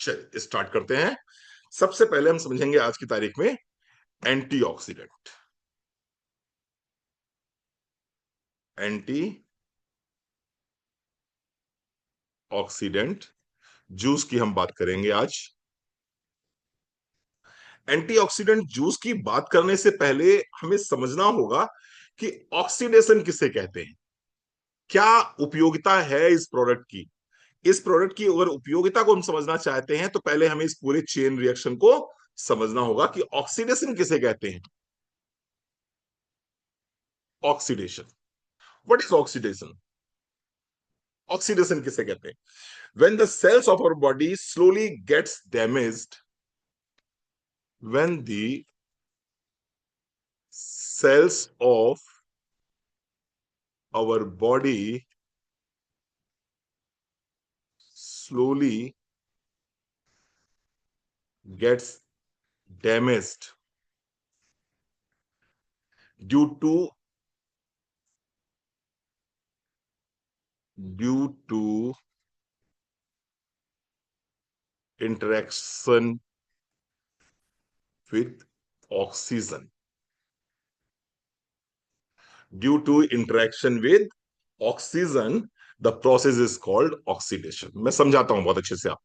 Start करते हैं। सबसे पहले हम समझेंगे आज की तारीख में एंटीऑक्सीडेंट। एंटी ऑक्सीडेंट जूस की हम बात करेंगे आज। एंटीऑक्सीडेंट जूस की बात करने से पहले हमें समझना होगा कि ऑक्सीडेशन किसे कहते हैं, क्या उपयोगिता है इस प्रोडक्ट की। इस प्रोडक्ट की अगर उपयोगिता को हम समझना चाहते हैं तो पहले हमें इस पूरे चेन रिएक्शन को समझना होगा कि ऑक्सीडेशन किसे कहते हैं। Oxidation, what is oxidation? Oxidation किसे कहते हैं? when the cells of our body slowly gets damaged, when the cells of our body slowly gets damaged due to interaction with oxygen, due to interaction with oxygen, the process is called oxidation। मैं समझाता हूं बहुत अच्छे से आप।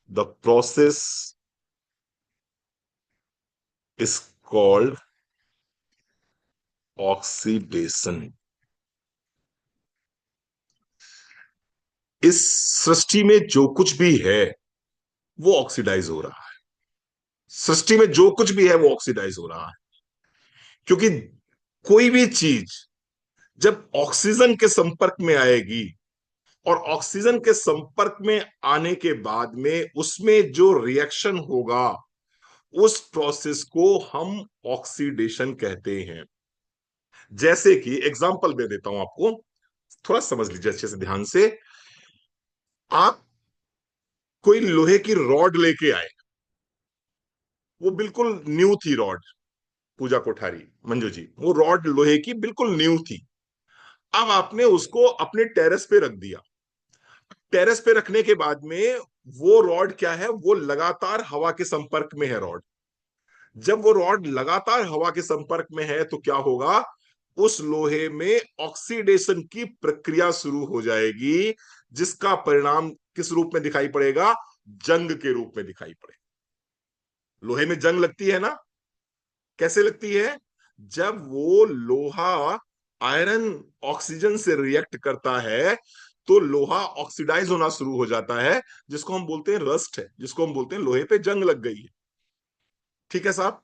The process is called oxidation। इस सृष्टि में जो कुछ भी है वो ऑक्सीडाइज हो रहा है। सृष्टि में जो कुछ भी है वो ऑक्सीडाइज हो रहा है, क्योंकि कोई भी चीज जब ऑक्सीजन के संपर्क में आएगी और ऑक्सीजन के संपर्क में आने के बाद में उसमें जो रिएक्शन होगा उस प्रोसेस को हम ऑक्सीडेशन कहते हैं। जैसे कि एग्जांपल दे देता हूं आपको, थोड़ा समझ लीजिए अच्छे से ध्यान से। आप कोई लोहे की रॉड लेके आए, वो बिल्कुल न्यू थी रॉड। पूजा कोठारी, मंजू जी, वो रॉड लोहे की बिल्कुल न्यू थी। अब आपने उसको अपने टेरेस पे रख दिया। टेरेस पे रखने के बाद में वो रॉड क्या है, वो लगातार हवा के संपर्क में है रॉड। जब वो रॉड लगातार हवा के संपर्क में है तो क्या होगा, उस लोहे में ऑक्सीडेशन की प्रक्रिया शुरू हो जाएगी, जिसका परिणाम किस रूप में दिखाई पड़ेगा? जंग के रूप में दिखाई पड़ेगा। लोहे में जंग लगती है ना, कैसे लगती है? जब वो लोहा आयरन ऑक्सीजन से रिएक्ट करता है तो लोहा ऑक्सीडाइज होना शुरू हो जाता है, जिसको हम बोलते हैं रस्ट है, जिसको हम बोलते हैं लोहे पे जंग लग गई है। ठीक है साहब।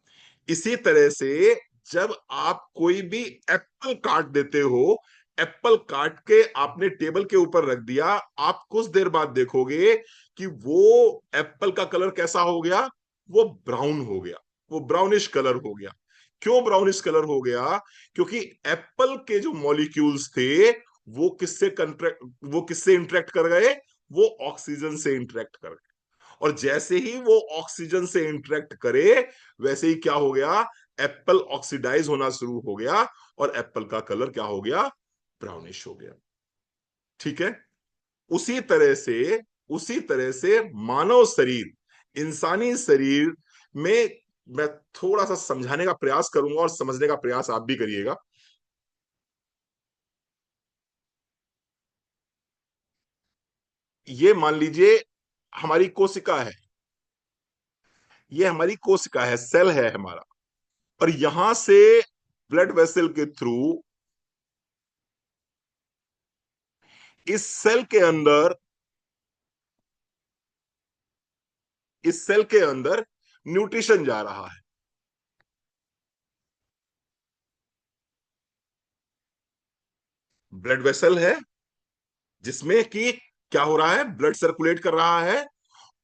इसी तरह से जब आप कोई भी एप्पल काट देते हो, एप्पल काट के आपने टेबल के ऊपर रख दिया, आप कुछ देर बाद देखोगे कि वो एप्पल का कलर कैसा हो गया? वो ब्राउन हो गया, वो ब्राउनिश कलर हो गया। क्यों ब्राउनिश कलर हो गया? क्योंकि एप्पल के जो मॉलिक्यूल्स थे वो किससे इंटरेक्ट कर गए? वो ऑक्सीजन से इंटरेक्ट कर गए। और जैसे ही वो ऑक्सीजन से इंटरेक्ट करे, वैसे ही क्या हो गया? एप्पल ऑक्सीडाइज होना शुरू हो गया और एप्पल का कलर क्या हो गया? ब्राउनिश हो गया। ठीक है। उसी तरह से उसी तरह से मानव शरीर, इंसानी शरीर में, मैं थोड़ा सा समझाने का प्रयास करूंगा और समझने का प्रयास आप भी करिएगा। ये मान लीजिए हमारी कोशिका है, ये हमारी कोशिका है, सेल है हमारा। और यहां से ब्लड वेसल के थ्रू इस सेल के अंदर इस सेल के अंदर न्यूट्रिशन जा रहा है। ब्लड वेसल है जिसमें कि क्या हो रहा है? ब्लड सर्कुलेट कर रहा है।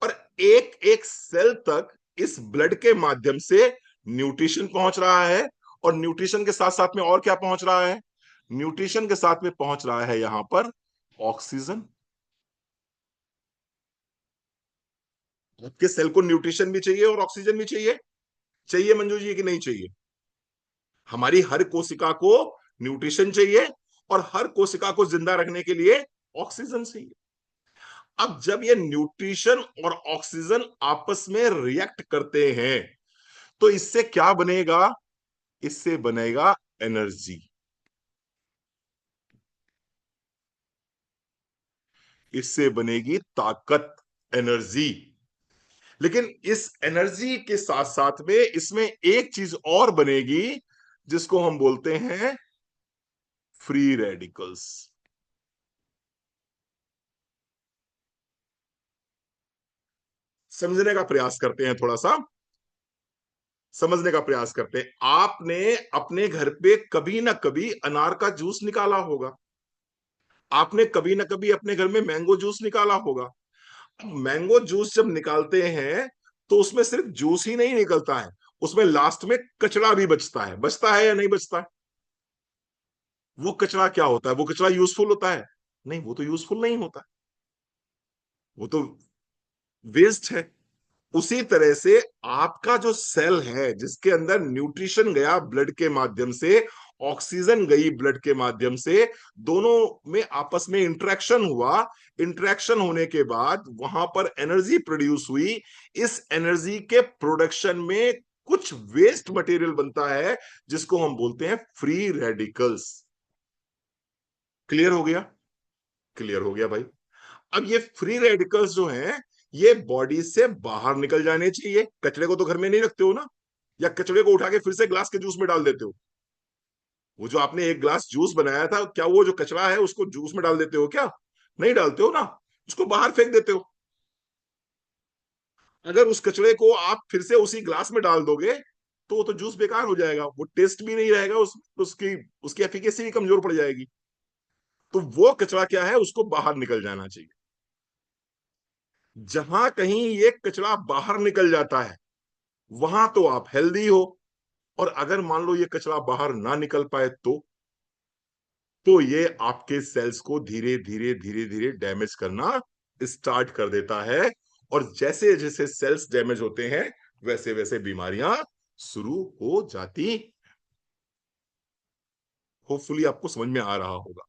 और एक एक सेल तक इस ब्लड के माध्यम से न्यूट्रिशन पहुंच रहा है। और न्यूट्रिशन के साथ साथ में और क्या पहुंच रहा है? न्यूट्रिशन के साथ में पहुंच रहा है यहां पर ऑक्सीजन। आपके सेल को न्यूट्रिशन भी चाहिए और ऑक्सीजन भी चाहिए। चाहिए मंजू जी कि नहीं चाहिए? हमारी हर कोशिका को न्यूट्रिशन चाहिए और हर कोशिका को जिंदा रखने के लिए ऑक्सीजन से ही। अब जब ये न्यूट्रिशन और ऑक्सीजन आपस में रिएक्ट करते हैं तो इससे क्या बनेगा? इससे बनेगा एनर्जी। इससे बनेगी ताकत, एनर्जी। लेकिन इस एनर्जी के साथ साथ में इसमें एक चीज और बनेगी जिसको हम बोलते हैं फ्री रेडिकल्स। समझने का प्रयास करते हैं, थोड़ा सा समझने का प्रयास करते हैं। आपने अपने घर पे कभी ना कभी अनार का जूस निकाला होगा। आपने कभी ना कभी अपने घर में मैंगो जूस निकाला होगा। मैंगो जूस जब निकालते हैं तो उसमें सिर्फ जूस ही नहीं निकलता है, उसमें लास्ट में कचरा भी बचता है। बचता है या नहीं बचता है? वो कचरा क्या होता है? वो कचरा यूजफुल होता है? नहीं, वो तो यूजफुल नहीं होता, वो तो वेस्ट है। उसी तरह से आपका जो सेल है जिसके अंदर न्यूट्रिशन गया ब्लड के माध्यम से, ऑक्सीजन गई ब्लड के माध्यम से, दोनों में आपस में इंटरेक्शन हुआ। इंटरेक्शन होने के बाद वहां पर एनर्जी प्रोड्यूस हुई। इस एनर्जी के प्रोडक्शन में कुछ वेस्ट मटेरियल बनता है जिसको हम बोलते हैं फ्री रेडिकल्स। क्लियर हो गया? क्लियर हो गया भाई। अब ये फ्री रेडिकल्स जो हैं ये बॉडी से बाहर निकल जाने चाहिए। कचरे को तो घर में नहीं रखते हो ना, या कचरे को उठा के फिर से ग्लास के जूस में डाल देते हो? वो जो आपने एक ग्लास जूस बनाया था, क्या वो जो कचरा है उसको जूस में डाल देते हो क्या? नहीं डालते हो ना, उसको बाहर फेंक देते हो। अगर उस कचरे को आप फिर से उसी ग्लास में डाल दोगे तो वो तो जूस बेकार हो जाएगा, वो टेस्ट भी नहीं रहेगा, उसकी उसकी एफिकेसी भी कमजोर पड़ जाएगी। तो वो कचरा क्या है, उसको बाहर निकल जाना चाहिए। जहां कहीं ये कचरा बाहर निकल जाता है वहां तो आप हेल्दी हो। और अगर मान लो ये कचरा बाहर ना निकल पाए तो ये आपके सेल्स को धीरे धीरे धीरे धीरे डैमेज करना स्टार्ट कर देता है। और जैसे जैसे सेल्स डैमेज होते हैं वैसे वैसे बीमारियां शुरू हो जाती। होपफुली आपको समझ में आ रहा होगा।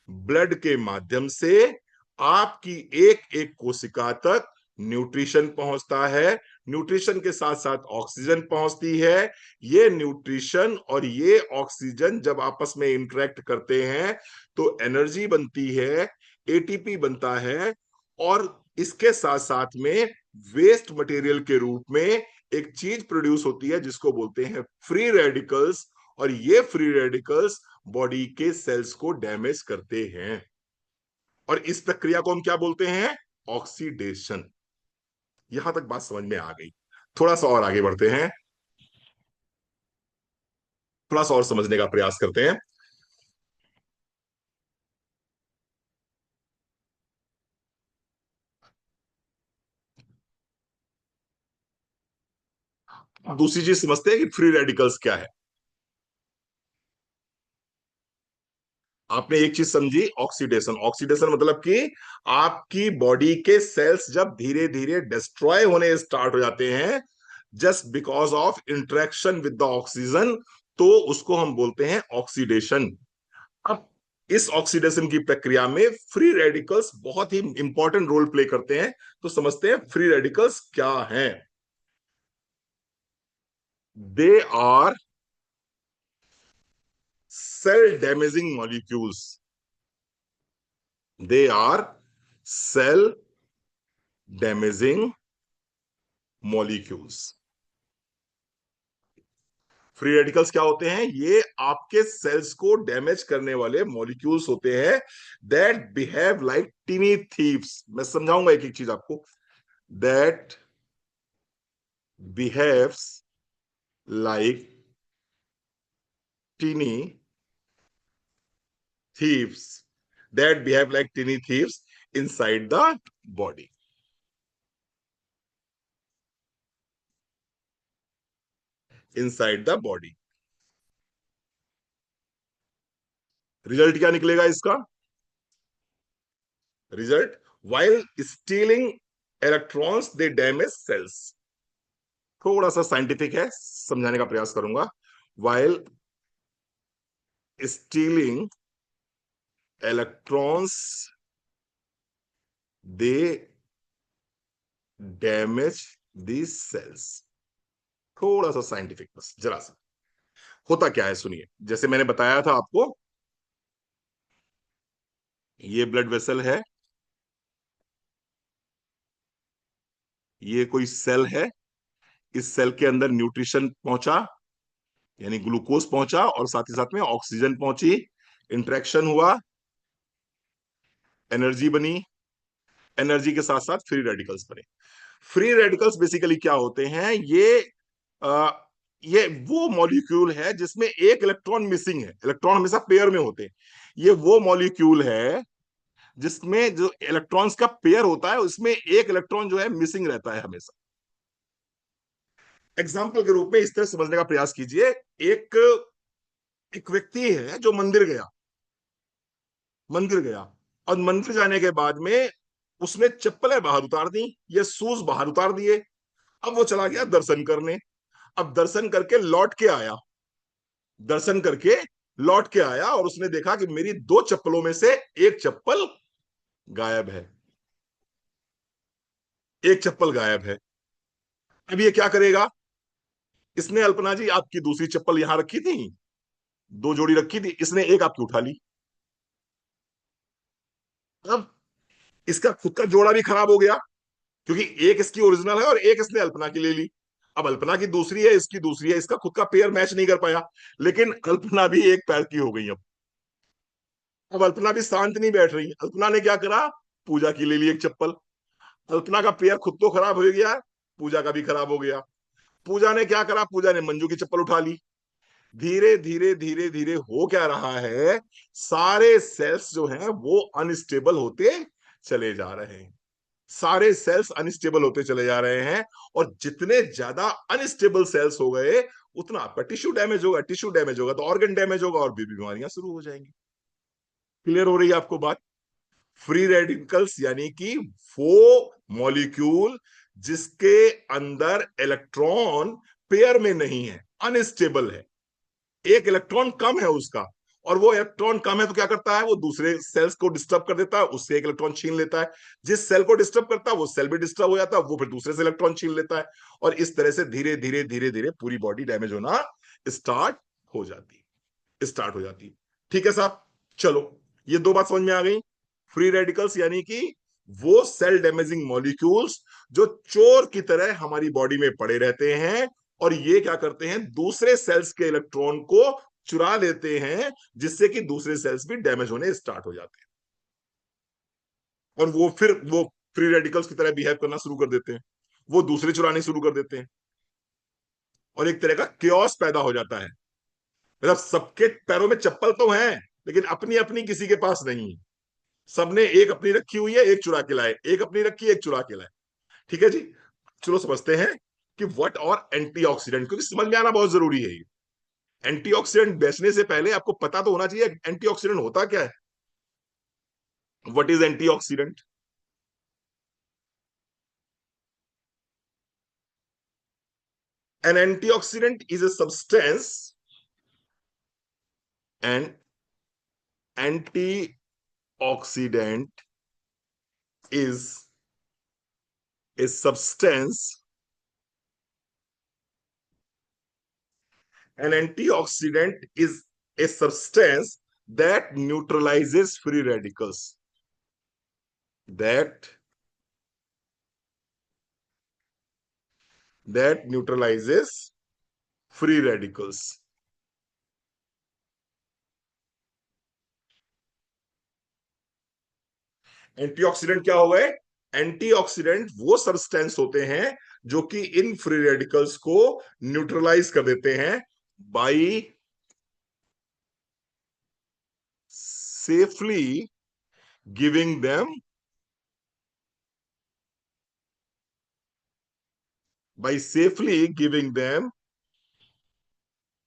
ब्लड के माध्यम से आपकी एक एक कोशिका तक न्यूट्रिशन पहुंचता है। न्यूट्रिशन के साथ साथ ऑक्सीजन पहुंचती है। ये न्यूट्रिशन और ये ऑक्सीजन जब आपस में इंटरेक्ट करते हैं तो एनर्जी बनती है, एटीपी बनता है। और इसके साथ साथ में वेस्ट मटेरियल के रूप में एक चीज प्रोड्यूस होती है जिसको बोलते हैं फ्री रेडिकल्स। और ये फ्री रेडिकल्स बॉडी के सेल्स को डैमेज करते हैं। और इस प्रक्रिया को हम क्या बोलते हैं? ऑक्सीडेशन। यहां तक बात समझ में आ गई? थोड़ा सा और आगे बढ़ते हैं, थोड़ा सा और समझने का प्रयास करते हैं। दूसरी चीज समझते हैं कि फ्री रेडिकल्स क्या है। आपने एक चीज समझी, ऑक्सीडेशन। ऑक्सीडेशन मतलब कि आपकी बॉडी के सेल्स जब धीरे धीरे डिस्ट्रॉय होने स्टार्ट हो जाते हैं just because of interaction with the oxygen, तो उसको हम बोलते हैं ऑक्सीडेशन। अब इस ऑक्सीडेशन की प्रक्रिया में फ्री रेडिकल्स बहुत ही इंपॉर्टेंट रोल प्ले करते हैं। तो समझते हैं फ्री रेडिकल्स क्या हैं। They are cell damaging molecules. They are cell damaging molecules. Free radicals क्या होते हैं? ये आपके सेल्स को डैमेज करने वाले मॉलिक्यूल्स होते हैं that behave like tiny thieves. मैं समझाऊंगा एक एक चीज आपको। That behaves like tiny thieves, that behave like tiny thieves inside the body. Inside the body. Result क्या निकलेगा इसका? Result, while stealing electrons they damage cells. थोड़ा सा साइंटिफिक है, समझाने का प्रयास करूंगा। while stealing electrons they damage these cells. थोड़ा सा साइंटिफिक, बस जरा सा। होता क्या है सुनिए, जैसे मैंने बताया था आपको, ये ब्लड वेसल है, ये कोई सेल है, इस सेल के अंदर न्यूट्रिशन पहुंचा, यानी ग्लूकोज पहुंचा, और साथ ही साथ में ऑक्सीजन पहुंची, इंटरेक्शन हुआ, एनर्जी बनी, एनर्जी के साथ साथ फ्री रेडिकल्स बने। फ्री रेडिकल्स बेसिकली क्या होते हैं, आ, ये वो मॉलिक्यूल है जिसमें एक इलेक्ट्रॉन मिसिंग है। इलेक्ट्रॉन हमेशा पेयर में होते हैं। ये वो मॉलिक्यूल है जिसमें जो इलेक्ट्रॉन्स का पेयर होता है उसमें एक इलेक्ट्रॉन जो है मिसिंग रहता है हमेशा। एग्जाम्पल के रूप में इस तरह समझने का प्रयास कीजिए। एक एक व्यक्ति है जो मंदिर गया, मंदिर गया, और मंदिर जाने के बाद में उसने चप्पलें बाहर उतार दी, ये शूज बाहर उतार दिए। अब वो चला गया दर्शन करने। अब दर्शन करके लौट के आया, दर्शन करके लौट के आया, और उसने देखा कि मेरी दो चप्पलों में से एक चप्पल गायब है, एक चप्पल गायब है। अब ये क्या करेगा? इसने, अल्पना जी, आपकी दूसरी चप्पल यहां रखी थी, दो जोड़ी रखी थी, इसने एक आपकी उठा ली। अब इसका खुद का जोड़ा भी खराब हो गया, क्योंकि एक इसकी ओरिजिनल है और एक इसने अल्पना की ले ली। अब अल्पना की दूसरी है, इसकी दूसरी है, इसका खुद का पेयर मैच नहीं कर पाया, लेकिन अल्पना भी एक पैर की हो गई। अब अल्पना भी शांत नहीं बैठ रही। अल्पना ने क्या करा? पूजा की ले ली एक चप्पल। अल्पना का पेयर खुद तो खराब हो गया, पूजा का भी खराब हो गया। पूजा ने क्या करा? पूजा ने मंजू की चप्पल उठा ली। धीरे धीरे धीरे धीरे हो क्या रहा है, सारे सेल्स जो हैं वो अनस्टेबल होते चले जा रहे हैं। सारे सेल्स अनस्टेबल होते चले जा रहे हैं, और जितने ज्यादा अनस्टेबल सेल्स हो गए, उतना आपका टिश्यू डैमेज होगा, टिश्यू डैमेज होगा तो ऑर्गन डैमेज होगा, और भी बीमारियां शुरू हो जाएंगी। क्लियर हो रही है आपको बात? फ्री रेडिकल्स यानी कि वो मॉलिक्यूल जिसके अंदर इलेक्ट्रॉन पेयर में नहीं है, अनस्टेबल है, एक इलेक्ट्रॉन कम है उसका। और वो इलेक्ट्रॉन कम है तो क्या करता है? वो दूसरे सेल्स को डिस्टर्ब कर देता है, उससे एक इलेक्ट्रॉन छीन लेता है। जिस सेल को डिस्टर्ब करता है वो सेल भी डिस्टर्ब हो जाता है, वो फिर दूसरे से इलेक्ट्रॉन छीन लेता है। और इस तरह से धीरे धीरे धीरे धीरे पूरी बॉडी डैमेज होना स्टार्ट हो जाती स्टार्ट हो जाती। ठीक है साहब, चलो, ये दो बात समझ में आ गई। फ्री रेडिकल्स यानी कि वो सेल डैमेजिंग मॉलिक्यूल्स जो चोर की तरह हमारी बॉडी में पड़े रहते हैं, और ये क्या करते हैं? दूसरे सेल्स के इलेक्ट्रॉन को चुरा लेते हैं, जिससे कि दूसरे सेल्स भी डैमेज होने स्टार्ट हो जाते हैं, और वो फिर वो फ्री रेडिकल्स की तरह बिहेव करना शुरू कर देते हैं, वो दूसरे चुराने शुरू कर देते हैं, और एक तरह का क्योस पैदा हो जाता है। मतलब सबके पैरों में चप्पल तो है, लेकिन अपनी अपनी किसी के पास नहीं है। सबने एक अपनी रखी हुई है, एक चुरा के लाए, एक अपनी रखी, एक चुरा के लाए। ठीक है जी, चलो समझते हैं कि व्हाट और एंटीऑक्सीडेंट, क्योंकि समझ में आना बहुत जरूरी है। ये एंटीऑक्सीडेंट बेचने से पहले आपको पता तो होना चाहिए एंटीऑक्सीडेंट होता क्या है। What is antioxidant? N antioxidant is a substance, N antioxidant is a substance, an antioxidant is a substance that neutralizes free radicals, that neutralizes free radicals। Antioxidant क्या हो गए? एंटीऑक्सीडेंट वो सब्सटेंस होते हैं जो कि इन फ्री रेडिकल्स को neutralise कर देते हैं by safely giving them by safely giving them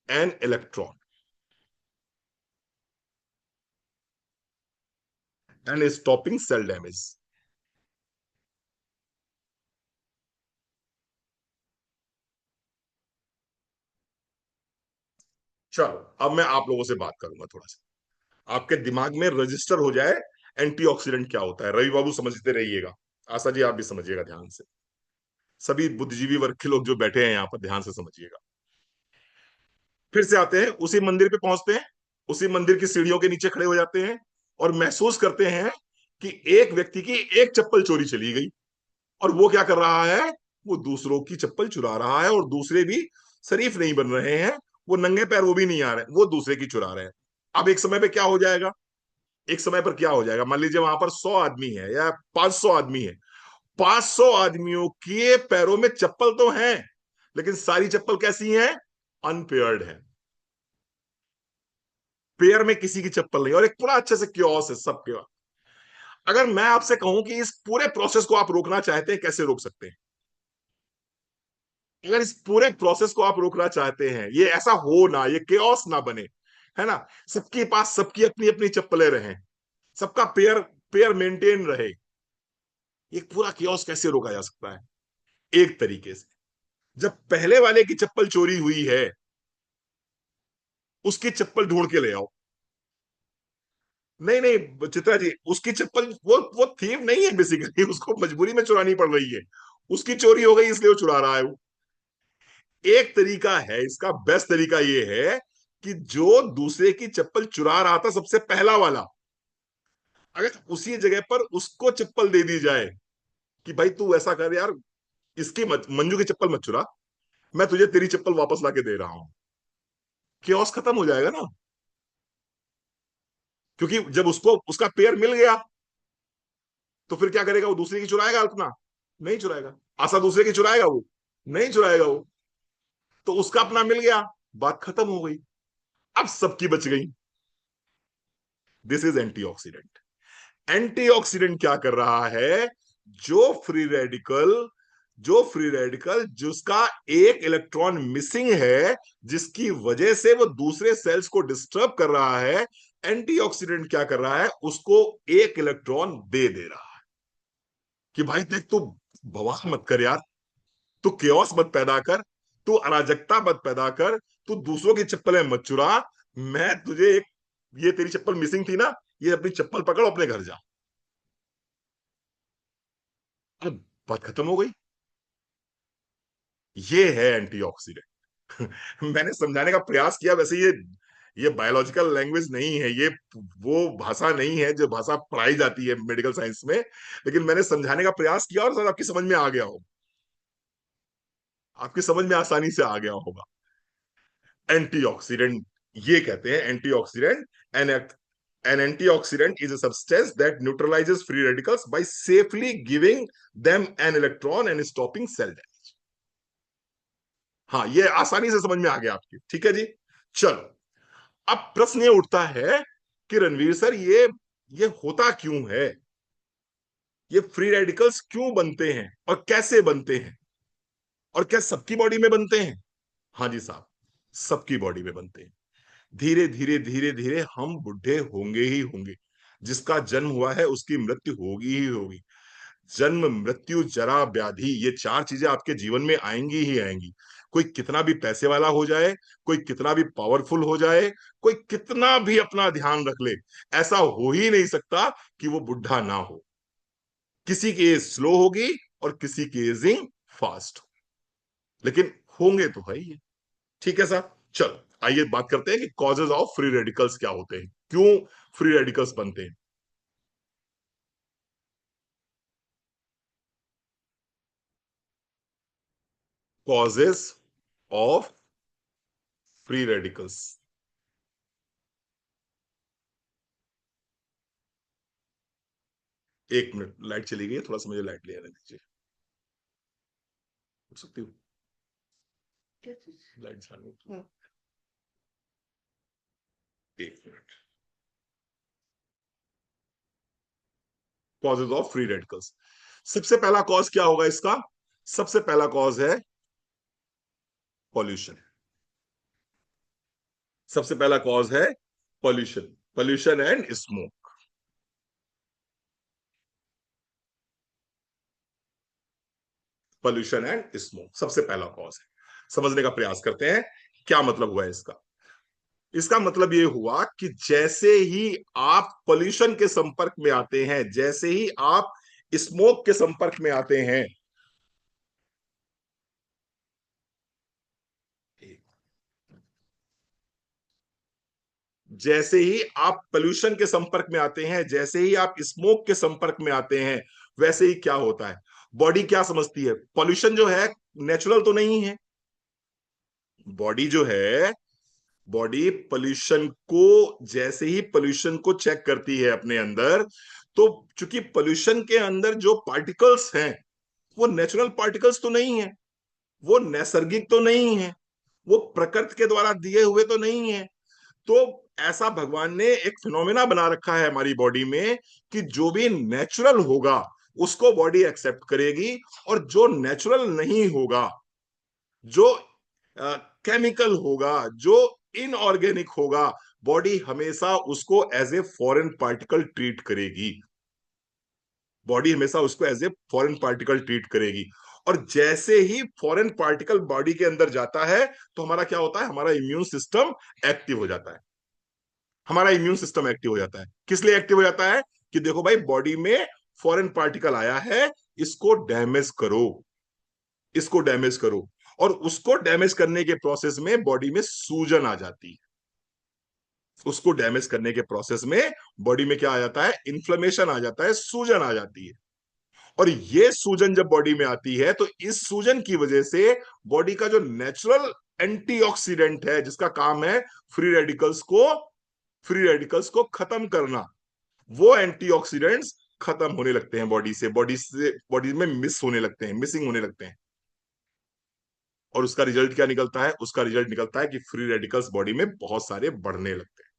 an electron and stopping cell damage। चलो, अब मैं आप लोगों से बात करूंगा, थोड़ा सा आपके दिमाग में रजिस्टर हो जाए, एंटीऑक्सीडेंट क्या होता है, रवि बाबू समझते रहिएगा, आशा जी आप भी समझिएगा ध्यान से, सभी बुद्धिजीवी वर्ग के लोग जो बैठे हैं यहां पर ध्यान से समझिएगा। फिर से आते हैं, उसी मंदिर पे पहुंचते हैं, उसी मंदिर की सीढ़ियों के नीचे खड़े हो जाते हैं और महसूस करते हैं कि एक व्यक्ति की एक चप्पल चोरी चली गई, और वो क्या कर रहा है, वो दूसरों की चप्पल चुरा रहा है, और दूसरे भी शरीफ नहीं बन रहे हैं, वो नंगे पैर वो भी नहीं आ रहे, वो दूसरे की चुरा रहे हैं। अब एक समय पे क्या हो जाएगा, एक समय पर क्या हो जाएगा, मान लीजिए वहां पर 100 आदमी है या 500 आदमी है, 500 आदमियों के पैरों में चप्पल तो हैं, लेकिन सारी चप्पल कैसी हैं, अनपेयर्ड है, पेयर में किसी की चप्पल नहीं, और एक पूरा अच्छे से क्योस है सबके। अगर मैं आपसे कहूं कि इस पूरे प्रोसेस को आप रोकना चाहते हैं, कैसे रोक सकते हैं, अगर इस पूरे प्रोसेस को आप रोकना चाहते हैं, ये ऐसा हो ना, ये केओस ना बने, है ना, सबके पास सबकी अपनी अपनी चप्पलें रहें, सबका पेयर पेयर मेंटेन रहे, ये पूरा केओस कैसे रोका जा सकता है, एक तरीके से, जब पहले वाले की चप्पल चोरी हुई है, उसकी चप्पल ढूंढ के ले आओ। नहीं नहीं चित्रा जी, उसकी चप्पल, वो थीव नहीं है बेसिकली, उसको मजबूरी में चुरानी पड़ रही है, उसकी चोरी हो गई इसलिए वो चुरा रहा है वो। एक तरीका है इसका, बेस्ट तरीका ये है कि जो दूसरे की चप्पल चुरा रहा था सबसे पहला वाला, अगर उसी जगह पर उसको चप्पल दे दी जाए कि भाई तू ऐसा कर यार, इसकी मत, मंजू की चप्पल मत चुरा, मैं तुझे तेरी चप्पल वापस लाके दे रहा हूं, केओस खत्म हो जाएगा ना, क्योंकि जब उसको उसका पेयर मिल गया, तो फिर क्या करेगा, वो दूसरे की चुराएगा अपना, नहीं चुराएगा, आशा दूसरे की चुराएगा वो, नहीं चुराएगा वो, तो उसका अपना मिल गया, बात खत्म हो गई, अब सबकी बच गई। This is antioxidant. एंटीऑक्सीडेंट क्या कर रहा है, जो फ्री रेडिकल जिसका एक इलेक्ट्रॉन मिसिंग है, जिसकी वजह से वो दूसरे सेल्स को डिस्टर्ब कर रहा है, एंटीऑक्सीडेंट क्या कर रहा है, उसको एक इलेक्ट्रॉन दे रहा है कि भाई देख तू बवाल मत कर यार, तू केओस मत पैदा कर, तू अराजकता मत पैदा कर, तू दूसरों की चप्पलें मत चुरा, मैं तुझे एक, ये तेरी चप्पल मिसिंग थी ना, ये अपनी चप्पल पकड़ अपने घर जा, अब बात खत्म हो गई। ये है एंटीऑक्सीडेंट। मैंने समझाने का प्रयास किया, वैसे ये बायोलॉजिकल लैंग्वेज नहीं है, ये वो भाषा नहीं है जो भाषा पढ़ाई जाती है मेडिकल साइंस में, लेकिन मैंने समझाने का प्रयास किया और सर आपकी समझ में आ गया हो, आपकी समझ में आसानी से आ गया होगा। एंटीऑक्सीडेंट, ये कहते हैं antioxidant, an an antioxidant is a substance that neutralizes free radicals by safely giving them an electron and stopping cell death। हाँ, ये आसानी से समझ में आ गया आपकी, ठीक है जी। चलो, अब प्रश्न ये उठता है कि रणवीर सर, ये होता क्यों है, ये फ्री रेडिकल्स क्यों बनते हैं और कैसे बनते हैं, और क्या सबकी बॉडी में बनते हैं। हाँ जी साहब, सबकी बॉडी में बनते हैं। धीरे धीरे धीरे धीरे हम बुढ़े होंगे ही होंगे, जिसका जन्म हुआ है उसकी मृत्यु होगी ही होगी, जन्म मृत्यु जरा व्याधि, ये चार चीजें आपके जीवन में आएंगी ही आएंगी। कोई कितना भी पैसे वाला हो जाए, कोई कितना भी पावरफुल हो जाए, कोई कितना भी अपना ध्यान रख ले, ऐसा हो ही नहीं सकता कि वो बुढ़ा ना हो। किसी की एज स्लो होगी और किसी की एजिंग फास्ट हो, लेकिन होंगे तो है ही है। ठीक है साहब, चलो आइए बात करते हैं कि कॉजेज ऑफ फ्री रेडिकल्स क्या होते हैं, क्यों फ्री रेडिकल्स बनते हैं। कॉजेज ऑफ फ्री रेडिकल्स, एक मिनट, लाइट चली गई है, थोड़ा सा मुझे लाइट ले आने दीजिए, हो सकती हूँ, लाइट चालू, एक minute. Causes of free radicals, सबसे पहला कॉज क्या होगा इसका, सबसे पहला कॉज है पॉल्यूशन, सबसे पहला कॉज है pollution, pollution and smoke, pollution and smoke सबसे पहला कॉज है। समझने का प्रयास करते हैं क्या मतलब हुआ है इसका। इसका मतलब ये हुआ कि जैसे ही आप पोल्यूशन के संपर्क में आते हैं, जैसे ही आप स्मोक के संपर्क में आते हैं, जैसे ही आप पोल्यूशन के संपर्क में आते हैं, जैसे ही आप स्मोक के संपर्क में आते हैं, वैसे ही क्या होता है, बॉडी क्या समझती है, पोल्यूशन जो है नेचुरल तो नहीं है। बॉडी जो है, बॉडी पोल्यूशन को, जैसे ही पोल्यूशन को चेक करती है अपने अंदर, तो चूंकि पोल्यूशन के अंदर जो पार्टिकल्स हैं वो नेचुरल पार्टिकल्स तो नहीं है, वो नैसर्गिक तो नहीं है, वो प्रकृति के द्वारा दिए हुए तो नहीं है। तो ऐसा भगवान ने एक फिनोमेना बना रखा है हमारी बॉडी में कि जो भी नेचुरल होगा उसको बॉडी एक्सेप्ट करेगी, और जो नेचुरल नहीं होगा, जो केमिकल होगा, जो इनऑर्गेनिक होगा, बॉडी हमेशा उसको as a foreign particle treat करेगी। बॉडी हमेशा उसको as a foreign particle treat करेगी। और जैसे ही फॉरेन पार्टिकल बॉडी के अंदर जाता है, तो हमारा क्या होता है, हमारा इम्यून सिस्टम एक्टिव हो जाता है। हमारा इम्यून सिस्टम एक्टिव हो जाता है। किस लिए एक्टिव हो जाता है, कि देखो भाई बॉडी में फॉरेन पार्टिकल आया है, इसको डैमेज करो, इसको डैमेज करो। और उसको डैमेज करने के प्रोसेस में बॉडी में सूजन आ जाती है। उसको डैमेज करने के प्रोसेस में बॉडी में क्या आ जाता है, इन्फ्लेमेशन आ जाता है, सूजन आ जाती है। और ये सूजन जब बॉडी में आती है, तो इस सूजन की वजह से बॉडी का जो नेचुरल एंटीऑक्सीडेंट है, जिसका काम है फ्री रेडिकल्स को, फ्री रेडिकल्स को खत्म करना, वो एंटीऑक्सीडेंट्स खत्म होने लगते हैं बॉडी से बॉडी में मिस होने लगते हैं, मिसिंग होने लगते हैं। और उसका रिजल्ट क्या निकलता है, उसका रिजल्ट निकलता है कि फ्री रेडिकल्स बॉडी में बहुत सारे बढ़ने लगते हैं।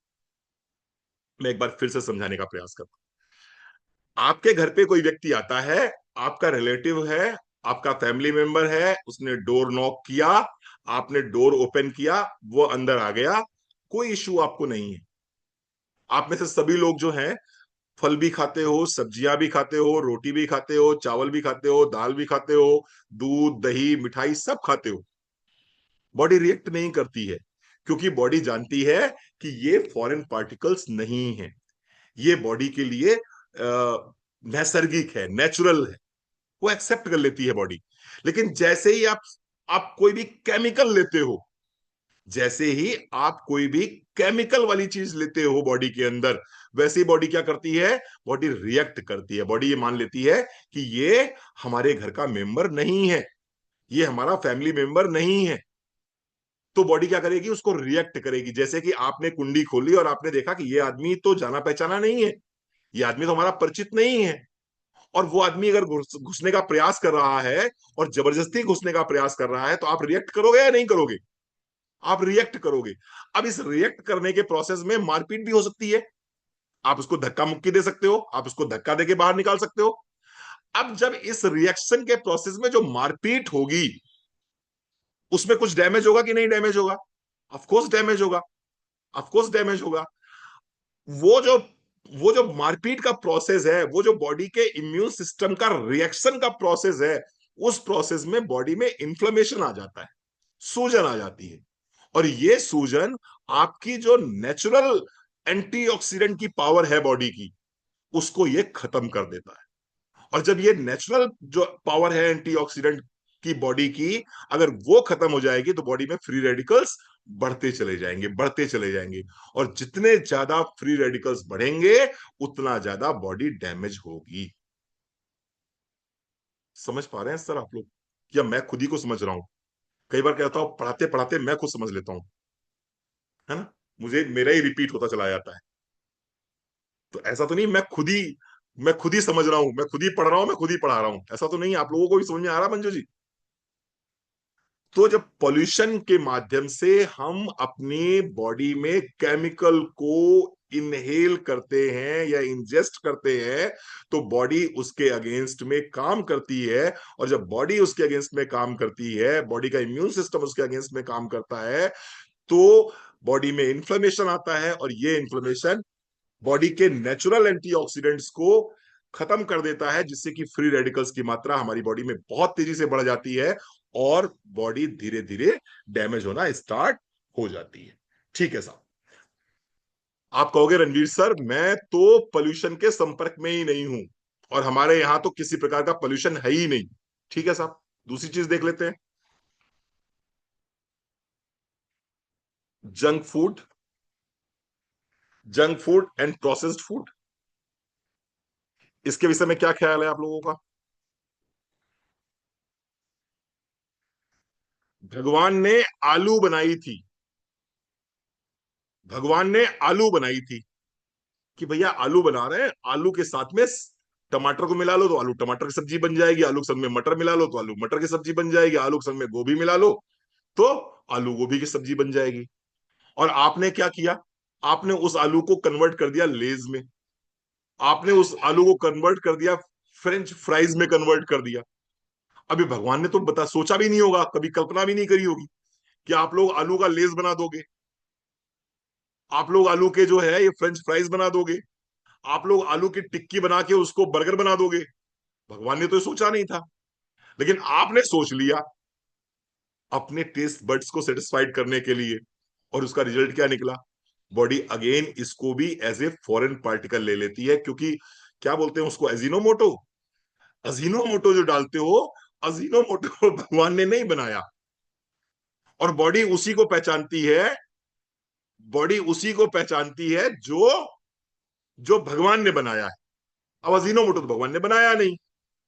मैं एक बार फिर से समझाने का प्रयास करता हूं। आपके घर पे कोई व्यक्ति आता है, आपका रिलेटिव है, आपका फैमिली मेंबर है, उसने डोर नॉक किया, आपने डोर ओपन किया, वो अंदर आ गया, कोई इश्यू आपको नहीं है। आप में से सभी लोग जो हैं, फल भी खाते हो, सब्जियां भी खाते हो, रोटी भी खाते हो, चावल भी खाते हो, दाल भी खाते हो, दूध दही मिठाई सब खाते हो। बॉडी रिएक्ट नहीं करती है, क्योंकि बॉडी जानती है कि ये फॉरेन पार्टिकल्स नहीं है, ये बॉडी के लिए नैसर्गिक है, नेचुरल है, वो एक्सेप्ट कर लेती है बॉडी। लेकिन जैसे ही आप कोई भी केमिकल लेते हो, जैसे ही आप कोई भी केमिकल वाली चीज लेते हो बॉडी के अंदर, वैसे ही बॉडी क्या करती है, बॉडी रिएक्ट करती है। बॉडी ये मान लेती है कि ये हमारे घर का मेंबर नहीं है, ये हमारा फैमिली मेंबर नहीं है। तो बॉडी क्या करेगी, उसको रिएक्ट करेगी। जैसे कि आपने कुंडी खोली और आपने देखा कि ये आदमी तो जाना पहचाना नहीं है, ये आदमी तो हमारा परिचित नहीं है, और वो आदमी अगर घुसने का प्रयास कर रहा है और जबरदस्ती घुसने का प्रयास कर रहा है, तो आप रिएक्ट करोगे या नहीं करोगे, आप रिएक्ट करोगे। अब इस रिएक्ट करने के प्रोसेस में मारपीट भी हो सकती है, आप उसको धक्का मुक्की दे सकते हो, आप उसको धक्का देके बाहर निकाल सकते हो। अब जब इस रिएक्शन के प्रोसेस में जो मारपीट होगी, उसमें कुछ डैमेज होगा कि नहीं डैमेज होगा, ऑफ कोर्स डैमेज होगा, ऑफ कोर्स डैमेज होगा। वो जो वो जो मारपीट का प्रोसेस है, वो जो बॉडी के इम्यून सिस्टम का रिएक्शन का प्रोसेस है, उस प्रोसेस में बॉडी में इंफ्लेमेशन आ जाता है, सूजन आ जाती है। और ये सूजन आपकी जो नेचुरल एंटीऑक्सीडेंट की पावर है बॉडी की, उसको ये खत्म कर देता है। और जब ये नेचुरल जो पावर है एंटीऑक्सीडेंट की बॉडी की, अगर वो खत्म हो जाएगी, तो बॉडी में फ्री रेडिकल्स बढ़ते चले जाएंगे, बढ़ते चले जाएंगे। और जितने ज्यादा फ्री रेडिकल्स बढ़ेंगे, उतना ज्यादा बॉडी डैमेज होगी। समझ पा रहे हैं सर आप लोग, या मैं खुद ही को समझ रहा हूं? कई बार कहता हूं, पढ़ाते पढ़ाते मैं खुद समझ लेता हूं, है ना, मुझे मेरा ही रिपीट होता चला जाता है। तो ऐसा तो नहीं मैं खुद ही समझ रहा हूं, मैं खुद ही पढ़ रहा हूं, मैं खुद ही पढ़ा रहा हूं, ऐसा तो नहीं। आप लोगों को भी समझ में आ रहा मंजू जी? तो जब पॉल्यूशन के माध्यम से हम अपनी बॉडी में केमिकल को इनहेल करते हैं या इंजेस्ट करते हैं, तो बॉडी उसके अगेंस्ट में काम करती है। और जब बॉडी उसके अगेंस्ट में काम करती है, बॉडी का इम्यून सिस्टम उसके अगेंस्ट में काम करता है, तो बॉडी में इन्फ्लेमेशन आता है। और ये इन्फ्लेमेशन बॉडी के नेचुरल एंटीऑक्सीडेंट्स को खत्म कर देता है, जिससे कि फ्री रेडिकल्स की मात्रा हमारी बॉडी में बहुत तेजी से बढ़ जाती है, और बॉडी धीरे धीरे डैमेज होना स्टार्ट हो जाती है। ठीक है साहब। आप कहोगे रणवीर सर मैं तो पोल्यूशन के संपर्क में ही नहीं हूं, और हमारे यहां तो किसी प्रकार का पोल्यूशन है ही नहीं। ठीक है साहब, दूसरी चीज देख लेते हैं। Junk food, junk food and processed food, इसके विषय में क्या ख्याल है आप लोगों का? भगवान ने आलू बनाई थी, भगवान ने आलू बनाई थी कि भैया आलू बना रहे हैं, आलू के साथ में टमाटर को मिला लो तो आलू टमाटर की सब्जी बन जाएगी, आलू के संग में मटर मिला लो तो आलू मटर की सब्जी बन जाएगी, आलू के संग में गोभी मिला लो तो आलू गोभी की सब्जी बन जाएगी। और आपने क्या किया? आपने उस आलू को कन्वर्ट कर दिया लेज में, आपने उस आलू को कन्वर्ट कर दिया फ्रेंच फ्राइज में कन्वर्ट कर दिया। अभी भगवान ने तो बता सोचा भी नहीं होगा, कभी कल्पना भी नहीं करी होगी कि आप लोग आलू का लेस बना दोगे, आप लोग आलू के जो है ये फ्रेंच फ्राइज बना दोगे, आप लोग आलू की टिक्की बना के उसको बर्गर बना दोगे। भगवान ने तो ये सोचा नहीं था, लेकिन आपने सोच लिया अपने टेस्ट बड्स को सेटिस्फाइड करने के लिए, और उसका रिजल्ट क्या निकला? बॉडी अगेन इसको भी एज ए फॉरेन पार्टिकल ले लेती है, क्योंकि क्या बोलते हैं उसको, एजिनोमोटो। अजीनोमोटो जो डालते हो, अजीनोमोटो भगवान ने नहीं बनाया, और बॉडी उसी को पहचानती है, बॉडी उसी को पहचानती है जो जो भगवान ने बनाया है। अब अजीनोमोटो तो भगवान ने बनाया नहीं,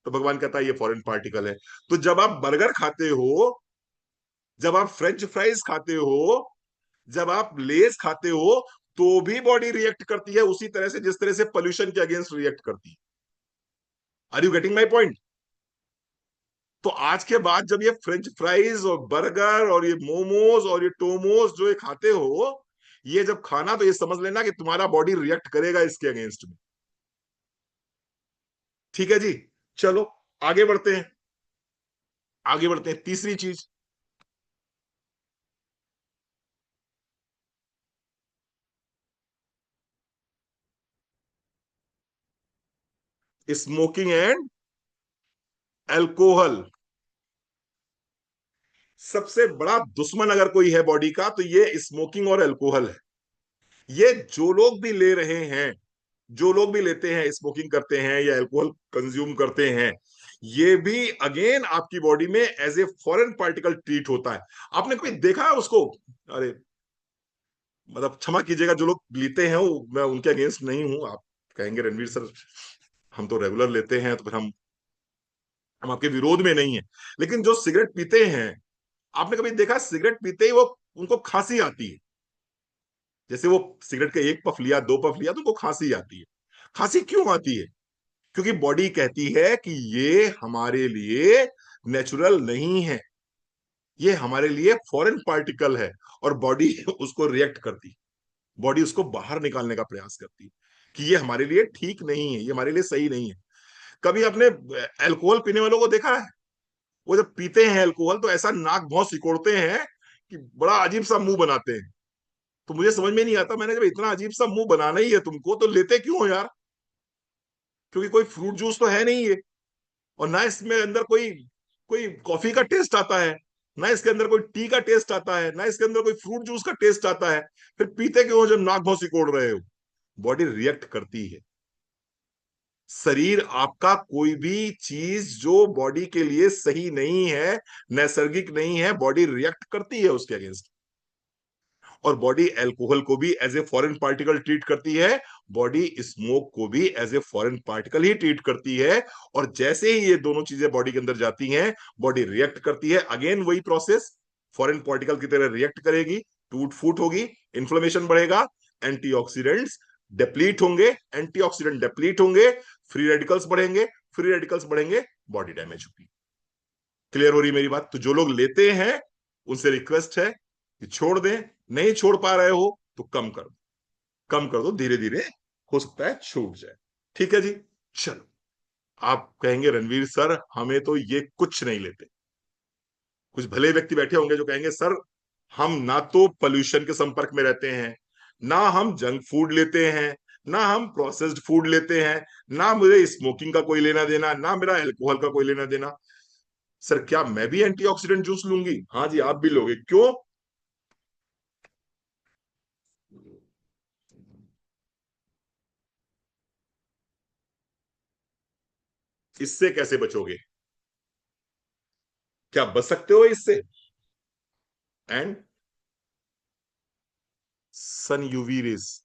तो भगवान कहता है ये फॉरेन पार्टिकल है। तो जब आप बर्गर खाते हो, जब आप फ्रेंच फ्राइज खाते हो, जब आप लेस खाते हो, तो भी बॉडी रिएक्ट करती है उसी तरह से जिस तरह से पोल्यूशन के अगेंस्ट रिएक्ट करती है। Are you getting my point? तो आज के बाद जब ये फ्रेंच फ्राइज और बर्गर और ये मोमोज और ये टोमोज जो ये खाते हो, ये जब खाना, तो ये समझ लेना कि तुम्हारा बॉडी रिएक्ट करेगा इसके अगेंस्ट में। ठीक है जी, चलो आगे बढ़ते हैं, आगे बढ़ते हैं। तीसरी चीज, स्मोकिंग एंड अल्कोहल। सबसे बड़ा दुश्मन अगर कोई है बॉडी का, तो ये स्मोकिंग और अल्कोहल है। ये जो लोग भी ले रहे हैं, जो लोग भी लेते हैं, स्मोकिंग करते हैं या अल्कोहल कंज्यूम करते हैं, ये भी अगेन आपकी बॉडी में as a foreign particle treat होता है। आपने कभी देखा है उसको? अरे मतलब क्षमा कीजिएगा, जो लोग लेते हैं वो, मैं उनके अगेंस्ट नहीं हूं। आप कहेंगे रणवीर सर हम तो रेगुलर लेते हैं, तो फिर हम आपके विरोध में नहीं है। लेकिन जो सिगरेट पीते हैं, आपने कभी देखा सिगरेट पीते ही वो उनको खांसी आती है? जैसे वो सिगरेट का एक पफ लिया, दो पफ लिया, तो उनको खांसी आती है। खांसी क्यों आती है? क्योंकि बॉडी कहती है कि ये हमारे लिए नेचुरल नहीं है, ये हमारे लिए फॉरेन पार्टिकल है, और बॉडी उसको रिएक्ट करती है, बॉडी उसको बाहर निकालने का प्रयास करती है कि ये हमारे लिए ठीक नहीं है, ये हमारे लिए सही नहीं है। कभी आपने अल्कोहल पीने वालों को देखा है? वो जब पीते हैं अल्कोहल तो ऐसा नाक बहुत सिकोड़ते हैं कि बड़ा अजीब सा मुंह बनाते हैं। तो मुझे समझ में नहीं आता, मैंने जब इतना अजीब सा मुंह बनाना ही है तुमको, तो लेते क्यों हो यार? क्योंकि कोई फ्रूट जूस तो है नहीं ये, और ना इसमें अंदर कोई कोई कॉफी का टेस्ट आता है, ना इसके अंदर कोई टी का टेस्ट आता है, ना इसके अंदर कोई फ्रूट जूस का टेस्ट आता है। फिर पीते क्यों हो जब नाक बहुत सिकोड़ रहे हो? बॉडी रिएक्ट करती है। शरीर आपका कोई भी चीज जो बॉडी के लिए सही नहीं है, नैसर्गिक नहीं है, बॉडी रिएक्ट करती है उसके अगेंस्ट। और बॉडी अल्कोहल को भी as a foreign particle treat करती है, बॉडी स्मोक को भी एज ए फॉरेन पार्टिकल ही ट्रीट करती है। और जैसे ही ये दोनों चीजें बॉडी के अंदर जाती हैं, बॉडी रिएक्ट करती है, अगेन वही प्रोसेस, फॉरेन पार्टिकल की तरह रिएक्ट करेगी, टूट फूट होगी, इन्फ्लेमेशन बढ़ेगा, एंटीऑक्सीडेंट्स डिप्लीट होंगे, एंटीऑक्सीडेंट डिप्लीट होंगे, फ्री रेडिकल्स बढ़ेंगे, फ्री रेडिकल्स बढ़ेंगे, बॉडी डैमेज होगी। क्लियर हो रही मेरी बात? तो जो लोग लेते हैं उनसे रिक्वेस्ट है कि छोड़ दें, नहीं छोड़ पा रहे हो तो कम कर दो, कम कर दो, धीरे धीरे हो सकता है छूट जाए। ठीक है जी, चलो। आप कहेंगे रणवीर सर हमें तो ये कुछ नहीं लेते। कुछ भले व्यक्ति बैठे होंगे जो कहेंगे सर हम ना तो पोल्यूशन के संपर्क में रहते हैं, ना हम जंक फूड लेते हैं, ना हम प्रोसेस्ड फूड लेते हैं, ना मुझे स्मोकिंग का कोई लेना देना, ना मेरा अल्कोहल का कोई लेना देना। सर क्या मैं भी एंटीऑक्सीडेंट जूस लूंगी? हाँ जी आप भी लोगे, क्यों? इससे कैसे बचोगे? क्या बच सकते हो इससे? And sun UV rays.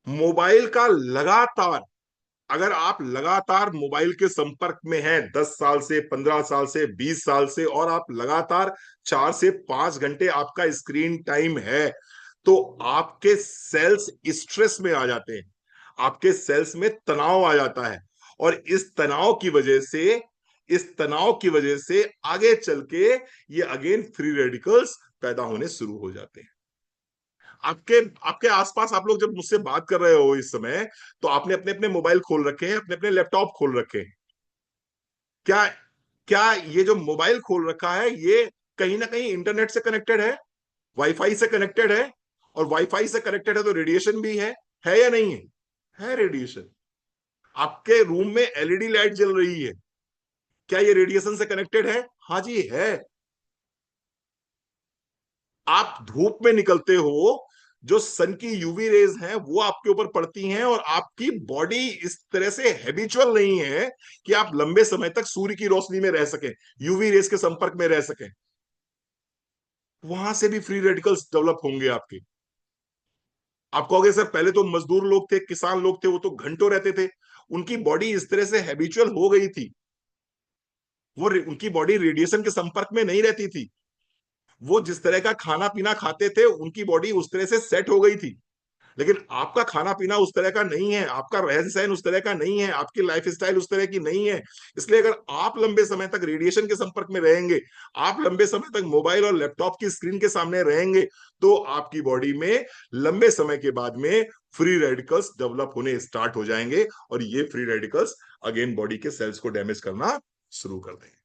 Mobile का लगातार, अगर आप लगातार मोबाइल के संपर्क में हैं 10 साल से, 15 साल से, 20 साल से, और आप लगातार 4 से 5 घंटे आपका स्क्रीन टाइम है, तो आपके सेल्स स्ट्रेस में आ जाते हैं, आपके सेल्स में तनाव आ जाता है। और इस तनाव की वजह से आगे चल के ये अगेन फ्री रेडिकल्स पैदा होने शुरू हो जाते हैं। आपके आपके आसपास आप लोग जब मुझसे बात कर रहे हो इस समय, तो आपने अपने अपने मोबाइल खोल रखे हैं, अपने अपने लैपटॉप खोल रखे हैं। क्या क्या ये जो मोबाइल खोल रखा है, ये कहीं ना कहीं इंटरनेट से कनेक्टेड है, वाईफाई से कनेक्टेड है? और वाईफाई से कनेक्टेड है तो रेडिएशन भी है या नहीं है? है रेडिएशन। आपके रूम में एलईडी लाइट जल रही है, क्या ये रेडिएशन से कनेक्टेड है? हाँ जी है। आप धूप में निकलते हो, जो सन की यूवी रेज हैं वो आपके ऊपर पड़ती हैं, और आपकी बॉडी इस तरह से हैबिचुअल नहीं है कि आप लंबे समय तक सूर्य की रोशनी में रह सकें, यूवी रेज के संपर्क में रह सकें। वहां से भी फ्री रेडिकल्स डेवलप होंगे आपके। आप कहोगे सर पहले तो मजदूर लोग थे, किसान लोग थे, वो तो घंटों रहते थे, उनकी बॉडी इस तरह से हैबिचुअल हो गई थी, उनकी बॉडी रेडिएशन के संपर्क में नहीं रहती थी, वो जिस तरह का खाना पीना खाते थे उनकी बॉडी उस तरह से सेट हो गई थी। लेकिन आपका खाना पीना उस तरह का नहीं है, आपका रहन सहन उस तरह का नहीं है, आपकी लाइफ स्टाइल उस तरह की नहीं है। इसलिए अगर आप लंबे समय तक रेडिएशन के संपर्क में रहेंगे, आप लंबे समय तक मोबाइल और लैपटॉप की स्क्रीन के सामने रहेंगे, तो आपकी बॉडी में लंबे समय के बाद में फ्री रेडिकल्स डेवलप होने स्टार्ट हो जाएंगे, और ये फ्री रेडिकल्स अगेन बॉडी के सेल्स को डैमेज करना शुरू कर देंगे।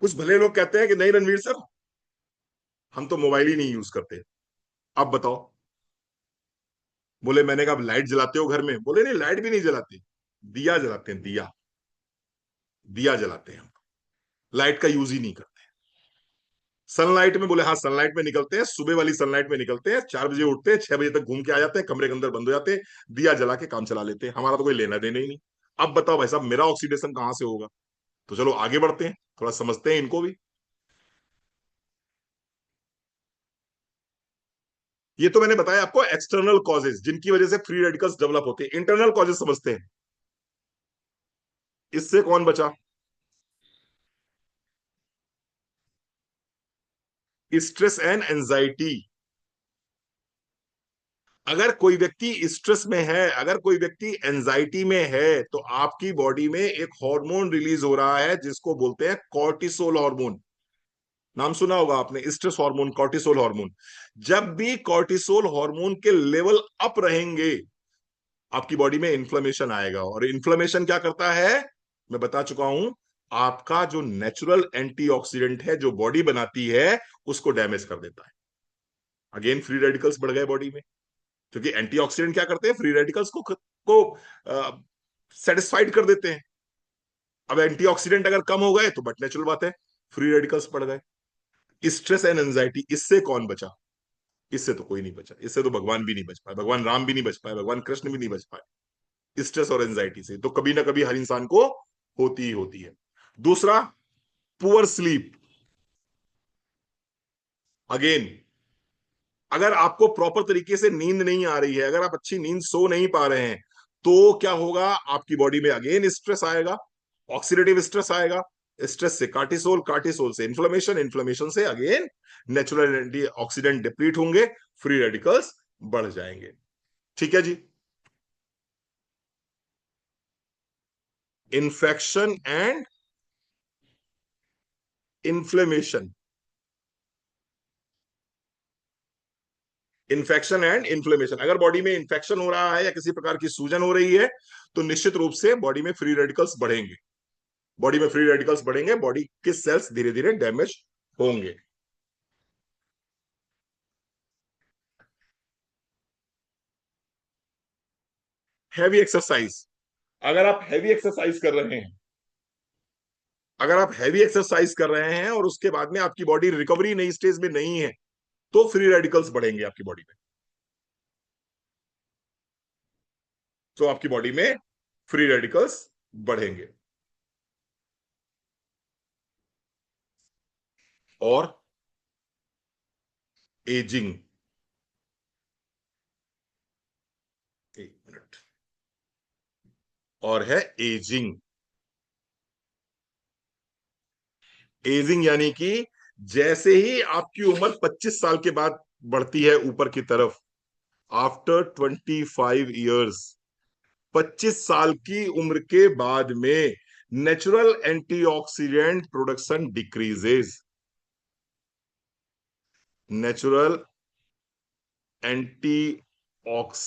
कुछ भले लोग कहते हैं कि नहीं रणवीर सर, हम तो मोबाइल ही नहीं यूज करते। अब बताओ। बोले, मैंने कहा लाइट जलाते हो घर में? बोले नहीं, लाइट भी नहीं जलाते, दिया जलाते हैं, दिया। दिया जलाते हैं हम, लाइट का यूज ही नहीं करते। सनलाइट में? बोले हाँ, सनलाइट में निकलते हैं, सुबह वाली सनलाइट में निकलते हैं, 4 बजे उठते हैं, 6 बजे तक घूम के आ जाते हैं, कमरे के अंदर बंद हो जाते हैं, दिया जला के काम चला लेते हैं, हमारा तो कोई लेना देना ही नहीं। अब बताओ भाई साहब, मेरा ऑक्सीडेशन कहां से होगा? तो चलो आगे बढ़ते हैं, थोड़ा समझते हैं इनको भी। ये तो मैंने बताया आपको एक्सटर्नल कॉजेज जिनकी वजह से फ्री रेडिकल्स डेवलप होते हैं। इंटरनल कॉजेज समझते हैं। इससे कौन बचा? Stress and anxiety. अगर कोई व्यक्ति स्ट्रेस में है, अगर कोई व्यक्ति एंजाइटी में है, तो आपकी बॉडी में एक हार्मोन रिलीज हो रहा है जिसको बोलते हैं कॉर्टिसोल हार्मोन। नाम सुना होगा आपने, स्ट्रेस हार्मोन, कॉर्टिसोल हार्मोन। जब भी कॉर्टिसोल हार्मोन के लेवल अप रहेंगे, आपकी बॉडी में इन्फ्लेमेशन आएगा। और इन्फ्लेमेशन क्या करता है? मैं बता चुका हूं, आपका जो नेचुरल एंटीऑक्सीडेंट है जो बॉडी बनाती है, उसको डैमेज कर देता है। अगेन फ्री रेडिकल्स बढ़ गए बॉडी में, क्योंकि एंटीऑक्सीडेंट क्या करते हैं? फ्री रेडिकल्स को सेटिस्फाइड कर देते हैं। अब एंटीऑक्सीडेंट अगर कम हो गए तो बट नेचुरल बात है, फ्री रेडिकल्स बढ़ गए। स्ट्रेस एंड एंजाइटी, इससे कौन बचा? इससे तो कोई नहीं बचा, इससे तो भगवान भी नहीं बच पाए, भगवान राम भी नहीं बच पाए, भगवान कृष्ण भी नहीं बच पाए। स्ट्रेस और एंजाइटी से तो कभी ना कभी हर इंसान को होती ही होती है। दूसरा, पुअर स्लीप। अगेन, अगर आपको प्रॉपर तरीके से नींद नहीं आ रही है, अगर आप अच्छी नींद सो नहीं पा रहे हैं, तो क्या होगा? आपकी बॉडी में अगेन स्ट्रेस आएगा, ऑक्सीडेटिव स्ट्रेस आएगा। स्ट्रेस से कार्टिसोल, कार्टिसोल से इन्फ्लेमेशन, इन्फ्लेमेशन से again natural anti oxidant deplete होंगे, फ्री रेडिकल्स बढ़ जाएंगे। ठीक है जी। Infection and inflammation. Infection and inflammation, अगर बॉडी में इन्फेक्शन हो रहा है या किसी प्रकार की सूजन हो रही है, तो निश्चित रूप से बॉडी में फ्री रेडिकल्स बढ़ेंगे। बॉडी में फ्री रेडिकल्स बढ़ेंगे, बॉडी के सेल्स धीरे धीरे डैमेज होंगे। Heavy exercise. अगर आप हैवी एक्सरसाइज कर रहे हैं, अगर आप हैवी एक्सरसाइज कर रहे हैं और उसके बाद में आपकी बॉडी रिकवरी नई स्टेज में नहीं है, तो फ्री रेडिकल्स बढ़ेंगे आपकी बॉडी में। तो आपकी बॉडी में फ्री रेडिकल्स बढ़ेंगे। और एजिंग, एक मिनट, और है एजिंग। एजिंग यानी कि जैसे ही आपकी उम्र 25 साल के बाद बढ़ती है ऊपर की तरफ, आफ्टर 25 ईयर्स, 25 साल की उम्र के बाद में natural antioxidant production decreases. Natural antioxidant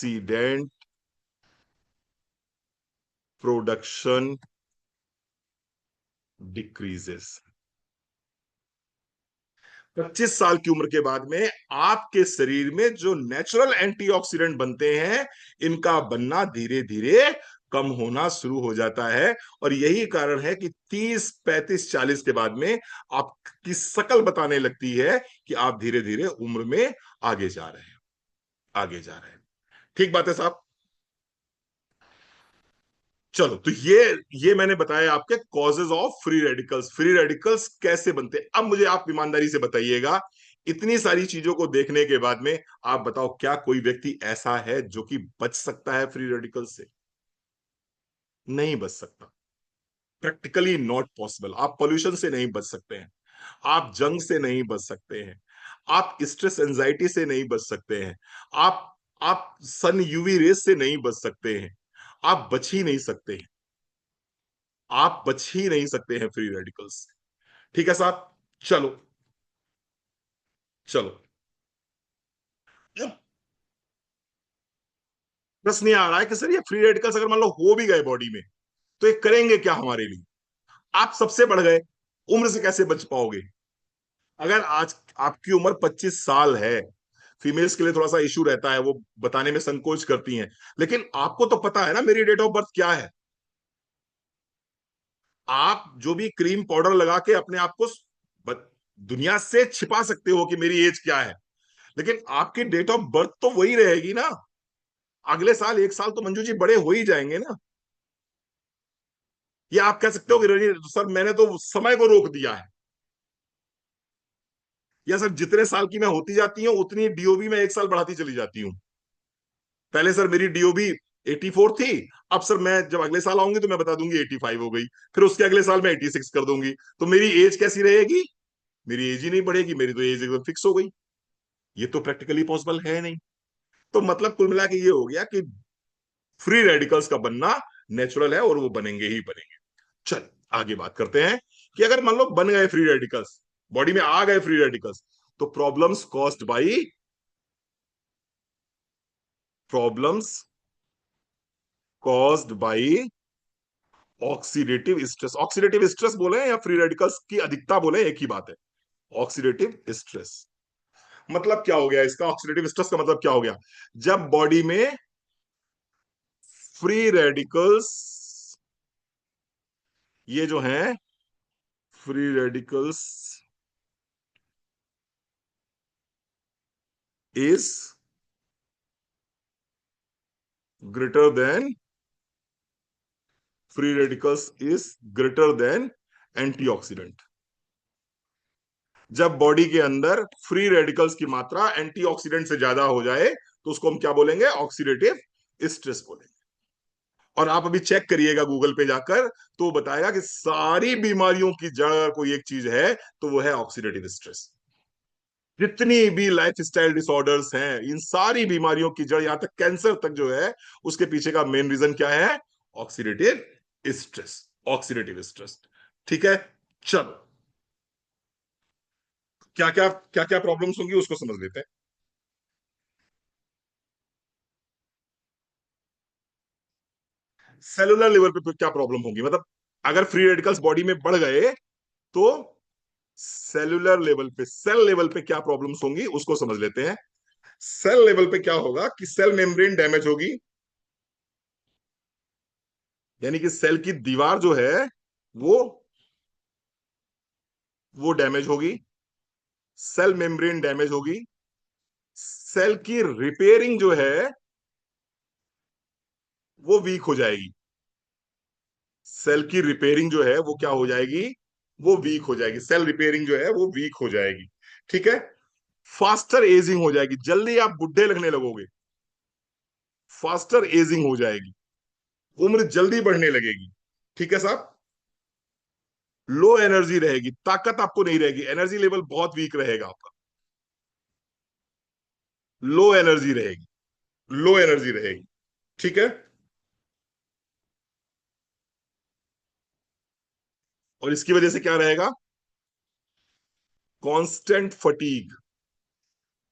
production decreases. 25 साल की उम्र के बाद में आपके शरीर में जो नेचुरल एंटीऑक्सीडेंट बनते हैं, इनका बनना धीरे धीरे कम होना शुरू हो जाता है। और यही कारण है कि 30, 35, 40 के बाद में आपकी शकल बताने लगती है कि आप धीरे धीरे उम्र में आगे जा रहे हैं, आगे जा रहे हैं। ठीक बात है साहब। चलो, तो ये मैंने बताया आपके causes of free radicals. Free radicals कैसे बनते हैं, अब मुझे आप ईमानदारी से बताइएगा, इतनी सारी चीजों को देखने के बाद में आप बताओ, क्या कोई व्यक्ति ऐसा है जो कि बच सकता है फ्री रेडिकल से? नहीं बच सकता। Practically not possible. आप पोल्यूशन से नहीं बच सकते हैं, आप जंग से नहीं बच सकते हैं, आप स्ट्रेस एंजाइटी से नहीं बच सकते हैं, आप आप सन यूवी रेस से नहीं बच सकते हैं। आप बच ही नहीं सकते हैं, आप बच ही नहीं सकते हैं फ्री रेडिकल्स से। ठीक है साहब। चलो, चलो, अब प्रश्न ये आ रहा है कि सर ये फ्री रेडिकल्स अगर मान लो हो भी गए बॉडी में, तो ये करेंगे क्या हमारे लिए? आप सबसे बढ़ गए, उम्र से कैसे बच पाओगे? अगर आज आपकी उम्र 25 साल है, फीमेल्स के लिए थोड़ा सा इशू रहता है, वो बताने में संकोच करती हैं, लेकिन आपको तो पता है ना मेरी डेट ऑफ बर्थ क्या है। आप जो भी क्रीम पाउडर लगा के अपने आप को दुनिया से छिपा सकते हो कि मेरी एज क्या है, लेकिन आपकी डेट ऑफ बर्थ तो वही रहेगी ना। अगले साल 1 साल तो मंजू जी बड़े हो ही जाएंगे ना। या आप कह सकते हो कि सर मैंने तो समय को रोक दिया है, या सर जितने साल की मैं होती जाती हूँ उतनी डीओबी में 1 साल बढ़ाती चली जाती हूँ। पहले सर मेरी डीओबी 84 थी, अब सर मैं जब अगले साल आऊंगी तो मैं बता दूंगी 85 हो गई, फिर उसके अगले साल मैं 86 कर दूंगी, तो मेरी एज कैसी रहेगी? मेरी एज ही नहीं बढ़ेगी, मेरी तो एज एकदम फिक्स हो गई। ये तो प्रैक्टिकली पॉसिबल है नहीं। तो मतलब कुल मिला के ये हो गया कि फ्री रेडिकल्स का बनना नेचुरल है और वो बनेंगे ही बनेंगे। चल, आगे बात करते हैं कि अगर मान लो बन गए फ्री रेडिकल्स, बॉडी में आ गए फ्री रेडिकल्स, तो problems caused by oxidative stress. Oxidative stress बोले या फ्री रेडिकल्स की अधिकता बोले, एक ही बात है। ऑक्सीडेटिव स्ट्रेस मतलब क्या हो गया इसका? ऑक्सीडेटिव स्ट्रेस का मतलब क्या हो गया? जब बॉडी में फ्री रेडिकल्स, ये जो हैं free radicals is greater than, free radicals is greater than antioxidant. जब बॉडी के अंदर फ्री रेडिकल्स की मात्रा एंटीऑक्सीडेंट से ज्यादा हो जाए, तो उसको हम क्या बोलेंगे? ऑक्सीडेटिव स्ट्रेस बोलेंगे। और आप अभी चेक करिएगा गूगल पे जाकर, तो बताएगा कि सारी बीमारियों की जड़ अगर कोई एक चीज है तो वो है ऑक्सीडेटिव स्ट्रेस। जितनी भी लाइफ स्टाइल डिसऑर्डर्स हैं, इन सारी बीमारियों की जड़, यहां तक कैंसर तक जो है, उसके पीछे का मेन रीजन क्या है? Oxidative stress. Oxidative stress. ठीक है। चलो, क्या क्या प्रॉब्लम्स होंगी उसको समझ लेते हैं। सेलुलर लेवल पे क्या प्रॉब्लम होगी, मतलब अगर फ्री रेडिकल्स बॉडी में बढ़ गए तो सेलुलर लेवल पे, सेल लेवल पे क्या प्रॉब्लम्स होंगी उसको समझ लेते हैं। सेल लेवल पे क्या होगा कि सेल मेम्ब्रेन डैमेज होगी, यानी कि सेल की दीवार जो है वो वो डैमेज होगी। सेल मेम्ब्रेन डैमेज होगी। सेल की रिपेयरिंग जो है वो वीक हो जाएगी। सेल की रिपेयरिंग जो है वो क्या हो जाएगी, वो वीक हो जाएगी। सेल रिपेयरिंग जो है वो वीक हो जाएगी। ठीक है। फास्टर एजिंग हो जाएगी, जल्दी आप बुढ़े लगने लगोगे। फास्टर एजिंग हो जाएगी, उम्र जल्दी बढ़ने लगेगी। ठीक है साहब। लो एनर्जी रहेगी, ताकत आपको नहीं रहेगी, एनर्जी लेवल बहुत वीक रहेगा आपका। लो एनर्जी रहेगी, लो एनर्जी रहेगी। ठीक है। और इसकी वजह से क्या रहेगा, कांस्टेंट फटीग,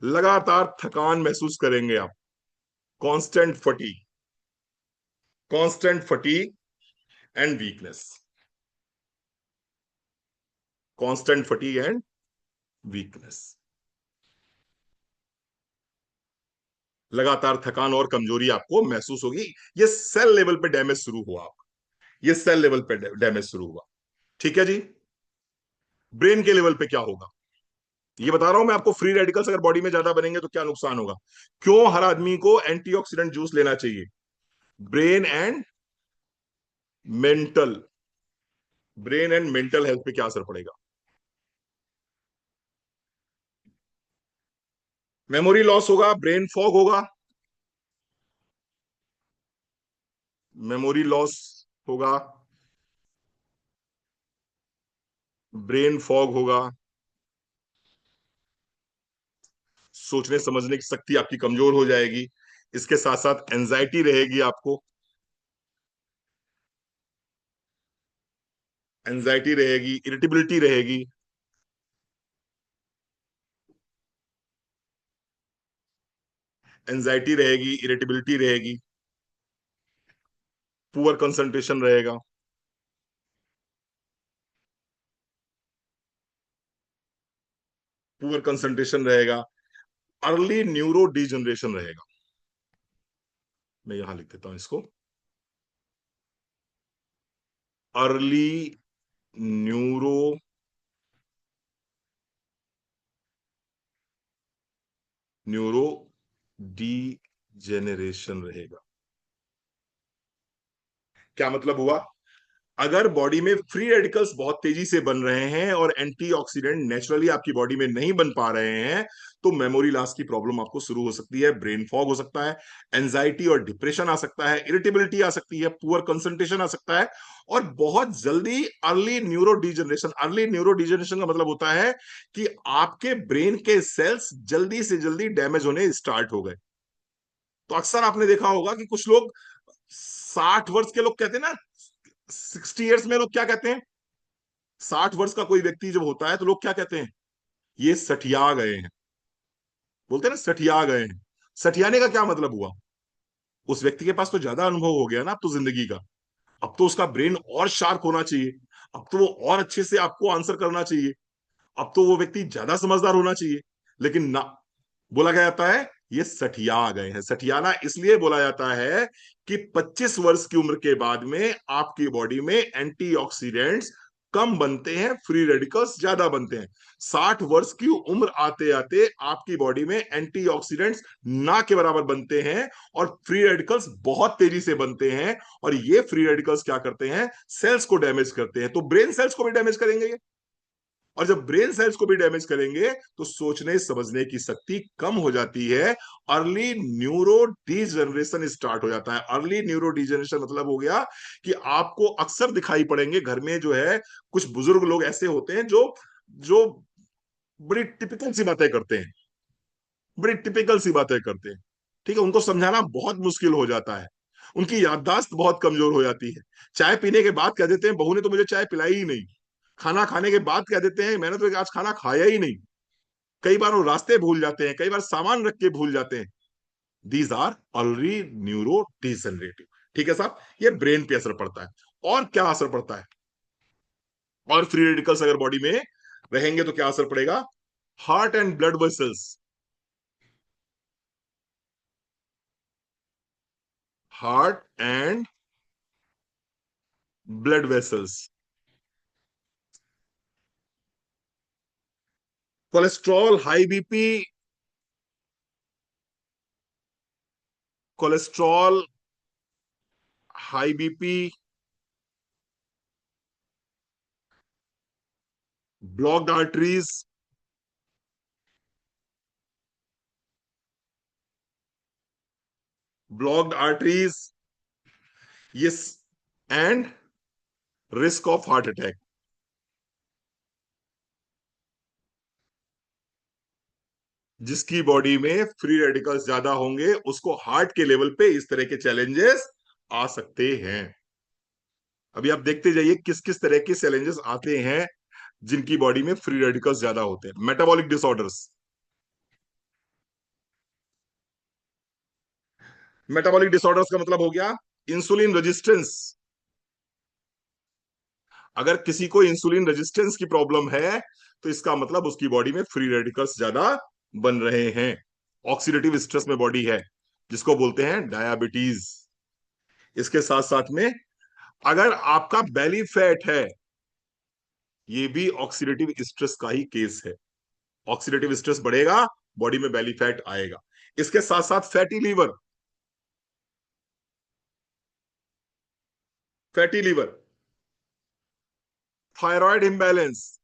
लगातार थकान महसूस करेंगे आप। Constant fatigue, constant fatigue and weakness, constant fatigue and weakness. लगातार थकान और कमजोरी आपको महसूस होगी। ये सेल लेवल पे डैमेज शुरू हुआ आपका, ये सेल लेवल पे डैमेज शुरू हुआ। ठीक है जी। ब्रेन के लेवल पे क्या होगा, ये बता रहा हूं मैं आपको। फ्री रेडिकल्स अगर बॉडी में ज्यादा बनेंगे तो क्या नुकसान होगा। क्यों हर आदमी को एंटीऑक्सीडेंट जूस लेना चाहिए। Brain and mental, brain and mental health पे क्या असर पड़ेगा। मेमोरी लॉस होगा, ब्रेन फॉग होगा, मेमोरी लॉस होगा, ब्रेन फॉग होगा, सोचने समझने की शक्ति आपकी कमजोर हो जाएगी। इसके साथ साथ एंजाइटी रहेगी आपको, एंजाइटी रहेगी, इरिटेबिलिटी रहेगी, एंजाइटी रहेगी, इरिटेबिलिटी रहेगी, पुअर कंसंट्रेशन रहेगा, पुअर कंसंट्रेशन रहेगा, अर्ली न्यूरो डिजनरेशन रहेगा। मैं यहां लिख देता हूं इसको, अर्ली न्यूरो न्यूरो डीजेनरेशन रहेगा। क्या मतलब हुआ, अगर बॉडी में फ्री रेडिकल्स बहुत तेजी से बन रहे हैं और एंटीऑक्सीडेंट नेचुरली आपकी बॉडी में नहीं बन पा रहे हैं, तो मेमोरी लॉस की प्रॉब्लम आपको शुरू हो सकती है, ब्रेन फॉग हो सकता है, एंजाइटी और डिप्रेशन आ सकता है, इरिटेबिलिटी आ सकती है, पुअर कंसंट्रेशन आ सकता है, और बहुत जल्दी early neuro degeneration. Early neuro degeneration का मतलब होता है कि आपके ब्रेन के सेल्स जल्दी से जल्दी डैमेज होने स्टार्ट हो गए। तो अक्सर आपने देखा होगा कि कुछ लोग 60 वर्ष के लोग कहते हैं ना, 60 ईयर्स में लोग क्या कहते हैं, 60 वर्ष का कोई व्यक्ति जब होता है तो लोग क्या कहते हैं, ये सठिया गए हैं। बोलते हैं ना सठिया गए हैं। सठियाने का क्या मतलब हुआ, उस व्यक्ति के पास तो ज्यादा अनुभव हो गया ना अब तो जिंदगी का। अब तो उसका ब्रेन और शार्प होना चाहिए, अब तो वो और अच्छे से आपको आंसर करना चाहिए, अब तो वो व्यक्ति ज्यादा समझदार होना चाहिए। लेकिन ना, बोला गया जाता है ये सठिया गए हैं। सठियाना इसलिए बोला जाता है कि 25 वर्ष की उम्र के बाद में आपकी बॉडी में एंटीऑक्सीडेंट्स कम बनते हैं, फ्री रेडिकल्स ज्यादा बनते हैं। 60 वर्ष की उम्र आते आते आपकी बॉडी में एंटीऑक्सीडेंट्स ना के बराबर बनते हैं और फ्री रेडिकल्स बहुत तेजी से बनते हैं। और ये फ्री रेडिकल्स क्या करते हैं, सेल्स को डैमेज करते हैं, तो ब्रेन सेल्स को भी डैमेज करेंगे ये। और जब ब्रेन सेल्स को भी डैमेज करेंगे तो सोचने समझने की शक्ति कम हो जाती है, अर्ली न्यूरो डिजनरेशन स्टार्ट हो जाता है। अर्ली न्यूरो डिजनरेशन मतलब हो गया कि आपको अक्सर दिखाई पड़ेंगे घर में जो है, कुछ बुजुर्ग लोग ऐसे होते हैं जो जो बड़ी टिपिकल सी बातें करते हैं, बड़ी टिपिकल सी बातें करते हैं। ठीक है, उनको समझाना बहुत मुश्किल हो जाता है, उनकी याददाश्त बहुत कमजोर हो जाती है। चाय पीने के बाद कह देते हैं बहू ने तो मुझे चाय पिलाई ही नहीं। खाना खाने के बाद कह देते हैं मैंने तो आज खाना खाया ही नहीं। कई बार वो रास्ते भूल जाते हैं, कई बार सामान रख के भूल जाते हैं। These are early neurodegenerative. ठीक है साहब, ये ब्रेन पे असर पड़ता है। और क्या असर पड़ता है, और फ्री रेडिकल्स अगर बॉडी में रहेंगे तो क्या असर पड़ेगा, heart and blood vessels, heart and blood vessels, cholesterol, high BP, cholesterol high BP, blocked arteries, blocked arteries, ये, and risk of heart attack. जिसकी बॉडी में फ्री रेडिकल्स ज्यादा होंगे उसको हार्ट के लेवल पे इस तरह के चैलेंजेस आ सकते हैं। अभी आप देखते जाइए किस किस तरह के चैलेंजेस आते हैं जिनकी बॉडी में फ्री रेडिकल्स ज्यादा होते हैं। मेटाबॉलिक डिसऑर्डर्स, मेटाबॉलिक डिसऑर्डर्स का मतलब हो गया इंसुलिन रेजिस्टेंस। अगर किसी को इंसुलिन रेजिस्टेंस की प्रॉब्लम है तो इसका मतलब उसकी बॉडी में फ्री रेडिकल्स ज्यादा बन रहे हैं। ऑक्सीडेटिव स्ट्रेस में बॉडी है, जिसको बोलते हैं डायबिटीज। इसके साथ साथ में अगर आपका बेली फैट है, ये भी ऑक्सीडेटिव स्ट्रेस का ही केस है। ऑक्सीडेटिव स्ट्रेस बढ़ेगा, बॉडी में बेली फैट आएगा। इसके साथ साथ fatty liver, fatty liver, thyroid imbalance,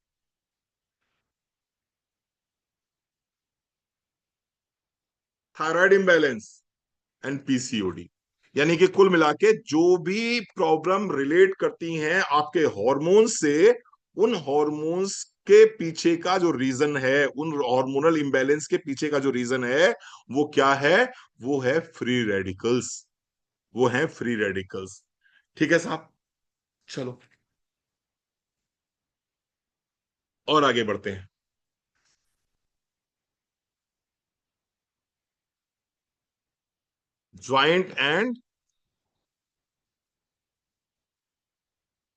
thyroid imbalance and PCOD. यानी कि कुल मिला के जो भी प्रॉब्लम रिलेट करती हैं आपके हॉर्मोन्स से, उन हॉर्मोन्स के पीछे का जो रीजन है, उन हार्मोनल इम्बैलेंस के पीछे का जो रीजन है, वो क्या है? वो है फ्री रेडिकल्स। वो है फ्री रेडिकल्स। ठीक है साहब, चलो और आगे बढ़ते हैं। Joint and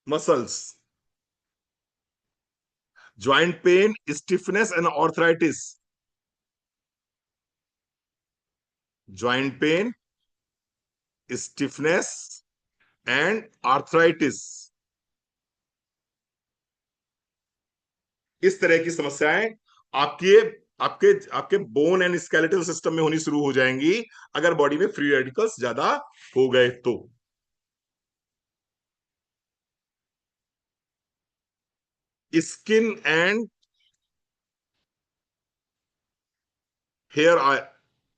muscles, joint pain, stiffness and arthritis. Joint pain, stiffness and arthritis, इस तरह की समस्याएं आपके आपके आपके बोन एंड स्केलेटल सिस्टम में होनी शुरू हो जाएंगी अगर बॉडी में फ्री रेडिकल्स ज्यादा हो गए तो। Skin and hair,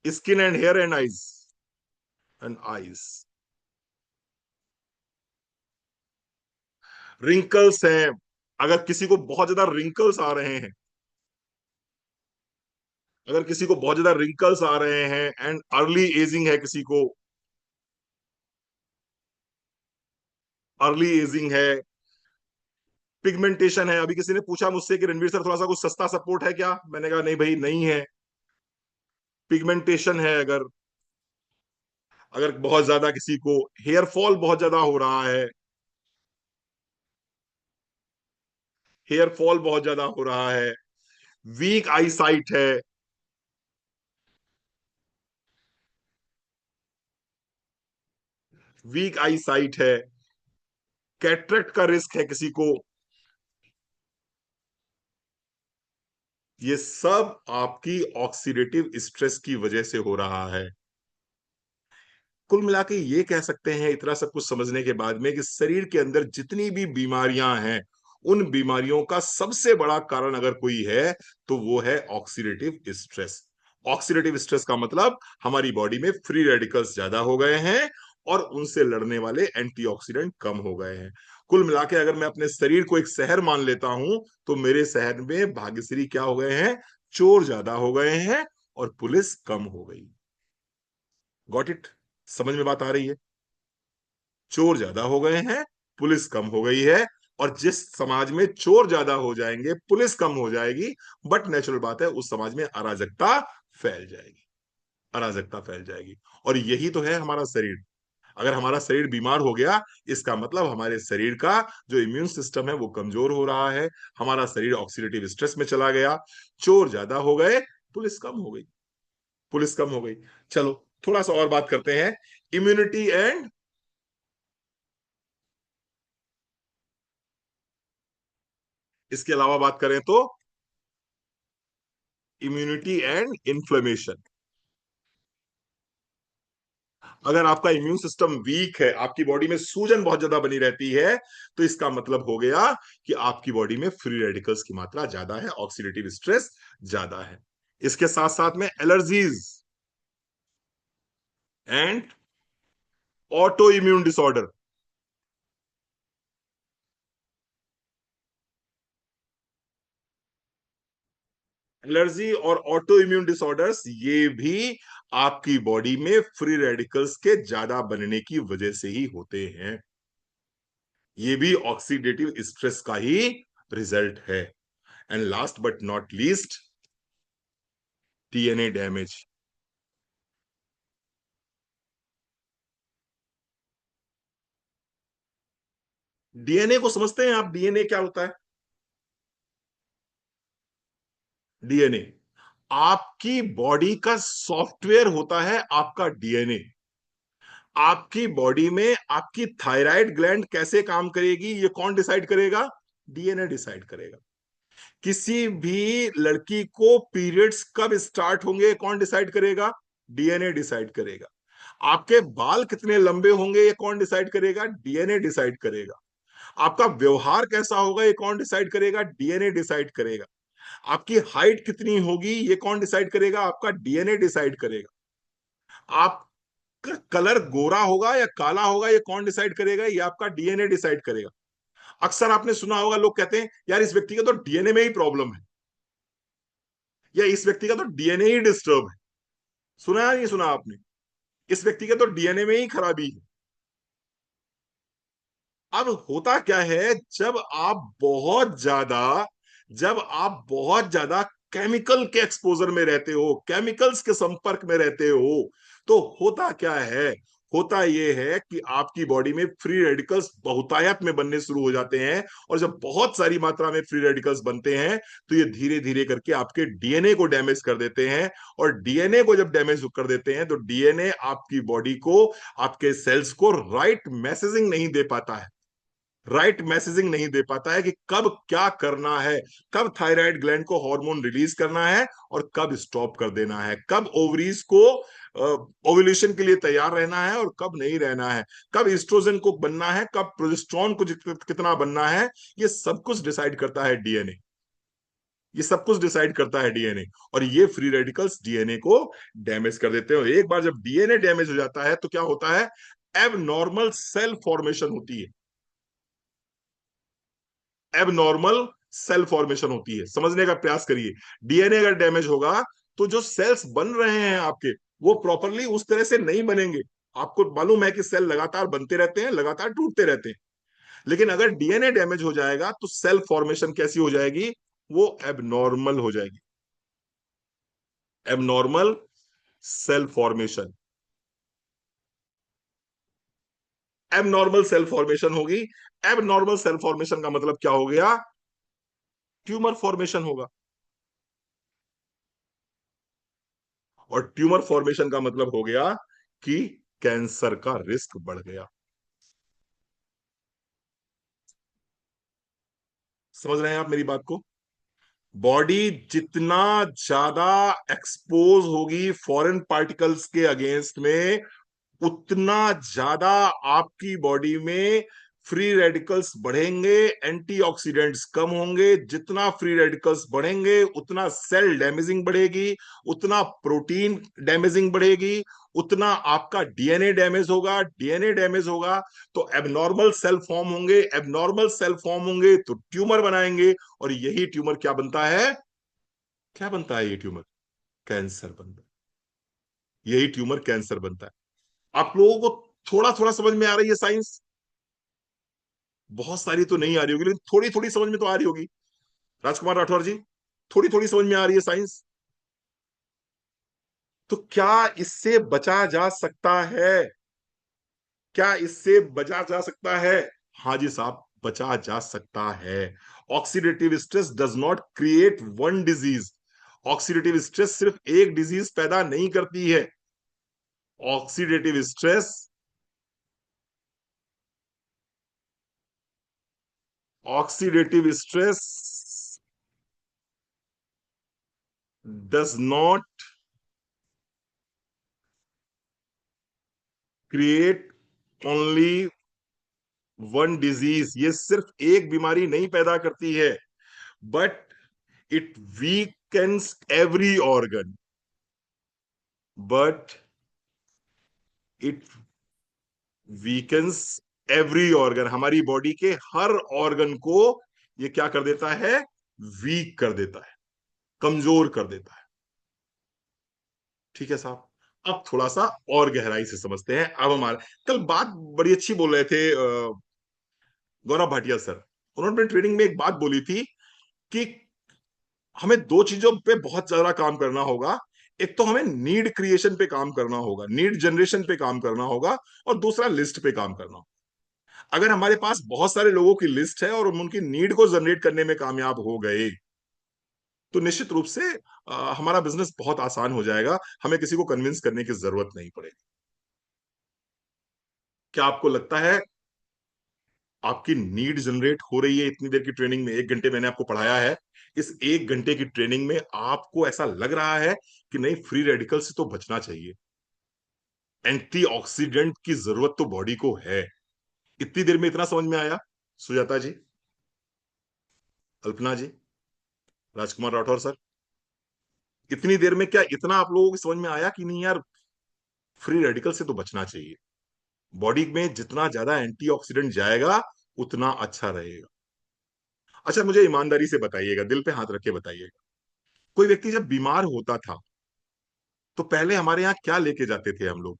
skin and hair and eyes, and eyes, wrinkles हैं। अगर किसी को बहुत ज्यादा रिंकल्स आ रहे हैं, अगर किसी को बहुत ज्यादा रिंकल्स आ रहे हैं एंड अर्ली एजिंग है, किसी को अर्ली एजिंग है, पिगमेंटेशन है। अभी किसी ने पूछा मुझसे कि रणवीर सर थोड़ा सा कुछ सस्ता सपोर्ट है क्या, मैंने कहा नहीं भाई नहीं है। पिगमेंटेशन है, अगर अगर बहुत ज्यादा किसी को हेयर फॉल बहुत ज्यादा हो रहा है, हेयर फॉल बहुत ज्यादा हो रहा है, वीक आई साइट है, वीक आई साइट है, कैटरेक्ट का रिस्क है किसी को, ये सब आपकी ऑक्सीडेटिव स्ट्रेस की वजह से हो रहा है। कुल मिला के ये कह सकते हैं इतना सब कुछ समझने के बाद में कि शरीर के अंदर जितनी भी बीमारियां हैं, उन बीमारियों का सबसे बड़ा कारण अगर कोई है तो वो है ऑक्सीडेटिव स्ट्रेस। ऑक्सीडेटिव स्ट्रेस का मतलब हमारी बॉडी में फ्री रेडिकल्स ज्यादा हो गए हैं और उनसे लड़ने वाले एंटीऑक्सीडेंट कम हो गए हैं। कुल मिला के अगर मैं अपने शरीर को एक शहर मान लेता हूं तो मेरे शहर में भाग्यश्री क्या हो गए हैं? चोर ज्यादा हो गए हैं और पुलिस कम हो गई। Got it? समझ में बात आ रही है? चोर ज्यादा हो गए हैं, पुलिस कम हो गई है। और जिस समाज में चोर ज्यादा हो जाएंगे, पुलिस कम हो जाएगी, बट नेचुरल बात है उस समाज में अराजकता फैल जाएगी। अराजकता फैल जाएगी। और यही तो है हमारा शरीर। अगर हमारा शरीर बीमार हो गया, इसका मतलब हमारे शरीर का जो इम्यून सिस्टम है वो कमजोर हो रहा है, हमारा शरीर ऑक्सीडेटिव स्ट्रेस में चला गया, चोर ज्यादा हो गए, पुलिस कम हो गई, पुलिस कम हो गई। चलो थोड़ा सा और बात करते हैं, इम्यूनिटी एंड, इसके अलावा बात करें तो इम्यूनिटी एंड इन्फ्लेमेशन। अगर आपका इम्यून सिस्टम वीक है, आपकी बॉडी में सूजन बहुत ज्यादा बनी रहती है, तो इसका मतलब हो गया कि आपकी बॉडी में फ्री रेडिकल्स की मात्रा ज्यादा है, ऑक्सीडेटिव स्ट्रेस ज्यादा है। इसके साथ साथ में allergies and auto immune disorder. Allergy और ऑटो इम्यून डिसऑर्डर्स ये भी आपकी बॉडी में फ्री रेडिकल्स के ज्यादा बनने की वजह से ही होते हैं। ये भी ऑक्सीडेटिव स्ट्रेस का ही रिजल्ट है। And last but not least, DNA damage. DNA को समझते हैं आप? डीएनए क्या होता है? डीएनए आपकी बॉडी का सॉफ्टवेयर होता है, आपका डीएनए। आपकी बॉडी में आपकी थायराइड ग्लैंड कैसे काम करेगी, ये कौन डिसाइड करेगा? डीएनए डिसाइड करेगा। किसी भी लड़की को पीरियड्स कब स्टार्ट होंगे, कौन डिसाइड करेगा? डीएनए डिसाइड करेगा। आपके बाल कितने लंबे होंगे, ये कौन डिसाइड करेगा? डीएनए डिसाइड करेगा। आपका व्यवहार कैसा होगा, ये कौन डिसाइड करेगा? डीएनए डिसाइड करेगा। आपकी हाइट कितनी होगी, ये कौन डिसाइड करेगा? आपका डीएनए डिसाइड करेगा। आपका कलर गोरा होगा या काला होगा, ये कौन डिसाइड करेगा? ये आपका डीएनए डिसाइड करेगा। अक्सर आपने सुना होगा, लोग कहते हैं यार इस व्यक्ति का तो डीएनए में ही प्रॉब्लम है, या इस व्यक्ति का तो डीएनए ही डिस्टर्ब है। सुना या नहीं सुना आपने? इस व्यक्ति के तो डीएनए में ही खराबी है। अब होता क्या है, जब आप बहुत ज्यादा केमिकल के एक्सपोजर में रहते हो, केमिकल्स के संपर्क में रहते हो, तो होता क्या है? होता यह है कि आपकी बॉडी में फ्री रेडिकल्स बहुतायत में बनने शुरू हो जाते हैं। और जब बहुत सारी मात्रा में फ्री रेडिकल्स बनते हैं, तो ये धीरे धीरे करके आपके डीएनए को डैमेज कर देते हैं। और डीएनए को जब डैमेज कर देते हैं, तो डीएनए आपकी बॉडी को, आपके सेल्स को राइट मैसेजिंग नहीं दे पाता है। राइट मैसेजिंग नहीं दे पाता है कि कब क्या करना है, कब थायराइड ग्लैंड को हार्मोन रिलीज करना है और कब स्टॉप कर देना है, कब ओवरीज को ओव्यूलेशन के लिए तैयार रहना है और कब नहीं रहना है, कब एस्ट्रोजन को बनना है, कब प्रोजेस्टेरोन को कितना बनना है। ये सब कुछ डिसाइड करता है डीएनए। ये सब कुछ डिसाइड करता है डीएनए। और ये फ्री रेडिकल्स डीएनए को डैमेज कर देते हैं। एक बार जब डीएनए डैमेज हो जाता है, तो क्या होता है? एबनॉर्मल सेल फॉर्मेशन होती है। एबनॉर्मल सेल फॉर्मेशन होती है। समझने का प्रयास करिए। डीएनए अगर डैमेज होगा, तो जो सेल्स बन रहे हैं आपके, वो प्रॉपरली उस तरह से नहीं बनेंगे। आपको मालूम है कि सेल लगातार बनते रहते हैं, लगातार टूटते रहते हैं। लेकिन अगर डीएनए डैमेज हो जाएगा, तो सेल फॉर्मेशन कैसी हो जाएगी? वो एबनॉर्मल हो जाएगी। Abnormal cell formation. Abnormal cell formation होगी। एबनॉर्मल सेल फॉर्मेशन का मतलब क्या हो गया? ट्यूमर फॉर्मेशन होगा। और ट्यूमर फॉर्मेशन का मतलब हो गया कि कैंसर का रिस्क बढ़ गया। समझ रहे हैं आप मेरी बात को? बॉडी जितना ज्यादा एक्सपोज होगी फॉरेन पार्टिकल्स के अगेंस्ट में, उतना ज्यादा आपकी बॉडी में फ्री रेडिकल्स बढ़ेंगे, एंटीऑक्सीडेंट्स कम होंगे। जितना फ्री रेडिकल्स बढ़ेंगे, उतना सेल डैमेजिंग बढ़ेगी, उतना प्रोटीन डैमेजिंग बढ़ेगी, उतना आपका डीएनए डैमेज होगा। डीएनए डैमेज होगा तो एबनॉर्मल सेल फॉर्म होंगे, एबनॉर्मल सेल फॉर्म होंगे तो ट्यूमर बनाएंगे। और यही ट्यूमर क्या बनता है? क्या बनता है ये ट्यूमर? कैंसर बनता है। यही ट्यूमर कैंसर बनता है। आप लोगों को थोड़ा थोड़ा समझ में आ रही है साइंस? बहुत सारी तो नहीं आ रही होगी, लेकिन थोड़ी थोड़ी समझ में तो आ रही होगी। राजकुमार राठौर जी, थोड़ी थोड़ी समझ में आ रही है साइंस? तो क्या इससे बचा जा सकता है? क्या इससे बचा जा सकता है? हाँ जी साहब, बचा जा सकता है। Oxidative stress does not create one disease. Oxidative stress सिर्फ एक डिजीज पैदा नहीं करती है। Oxidative stress, oxidative stress does not create only one disease, ये सिर्फ एक बीमारी नहीं पैदा करती है, but it weakens every organ, but it weakens every organ, हमारी बॉडी के हर ऑर्गन को ये क्या कर देता है, वीक कर देता है, कमजोर कर देता है। ठीक है साहब, अब थोड़ा सा और गहराई से समझते हैं। अब हमारा कल बात बड़ी अच्छी बोल रहे थे गौरव भाटिया सर, उन्होंने अपनी ट्रेनिंग में एक बात बोली थी कि हमें दो चीजों पे बहुत ज्यादा काम करना होगा। एक तो हमें नीड क्रिएशन पे काम करना होगा, नीड जनरेशन पे काम करना होगा, और दूसरा लिस्ट पे काम करना होगा। अगर हमारे पास बहुत सारे लोगों की लिस्ट है और हम उनकी नीड को जनरेट करने में कामयाब हो गए, तो निश्चित रूप से हमारा बिजनेस बहुत आसान हो जाएगा, हमें किसी को कन्विंस करने की जरूरत नहीं पड़ेगी। क्या आपको लगता है आपकी नीड जनरेट हो रही है इतनी देर की ट्रेनिंग में? 1 घंटे मैंने आपको पढ़ाया है, इस 1 घंटे की ट्रेनिंग में आपको ऐसा लग रहा है कि नहीं, फ्री रेडिकल से तो बचना चाहिए, एंटीऑक्सीडेंट की जरूरत तो बॉडी को है? इतनी देर में इतना समझ में आया? सुजाता जी, अल्पना जी, राजकुमार राठौर सर, इतनी देर में क्या इतना आप लोगों को समझ में आया कि नहीं यार, फ्री रेडिकल से तो बचना चाहिए, बॉडी में जितना ज्यादा एंटीऑक्सीडेंट जाएगा उतना अच्छा रहेगा। अच्छा, मुझे ईमानदारी से बताइएगा, दिल पे हाथ रख के बताइएगा, कोई व्यक्ति जब बीमार होता था तो पहले हमारे यहाँ क्या लेके जाते थे हम लोग?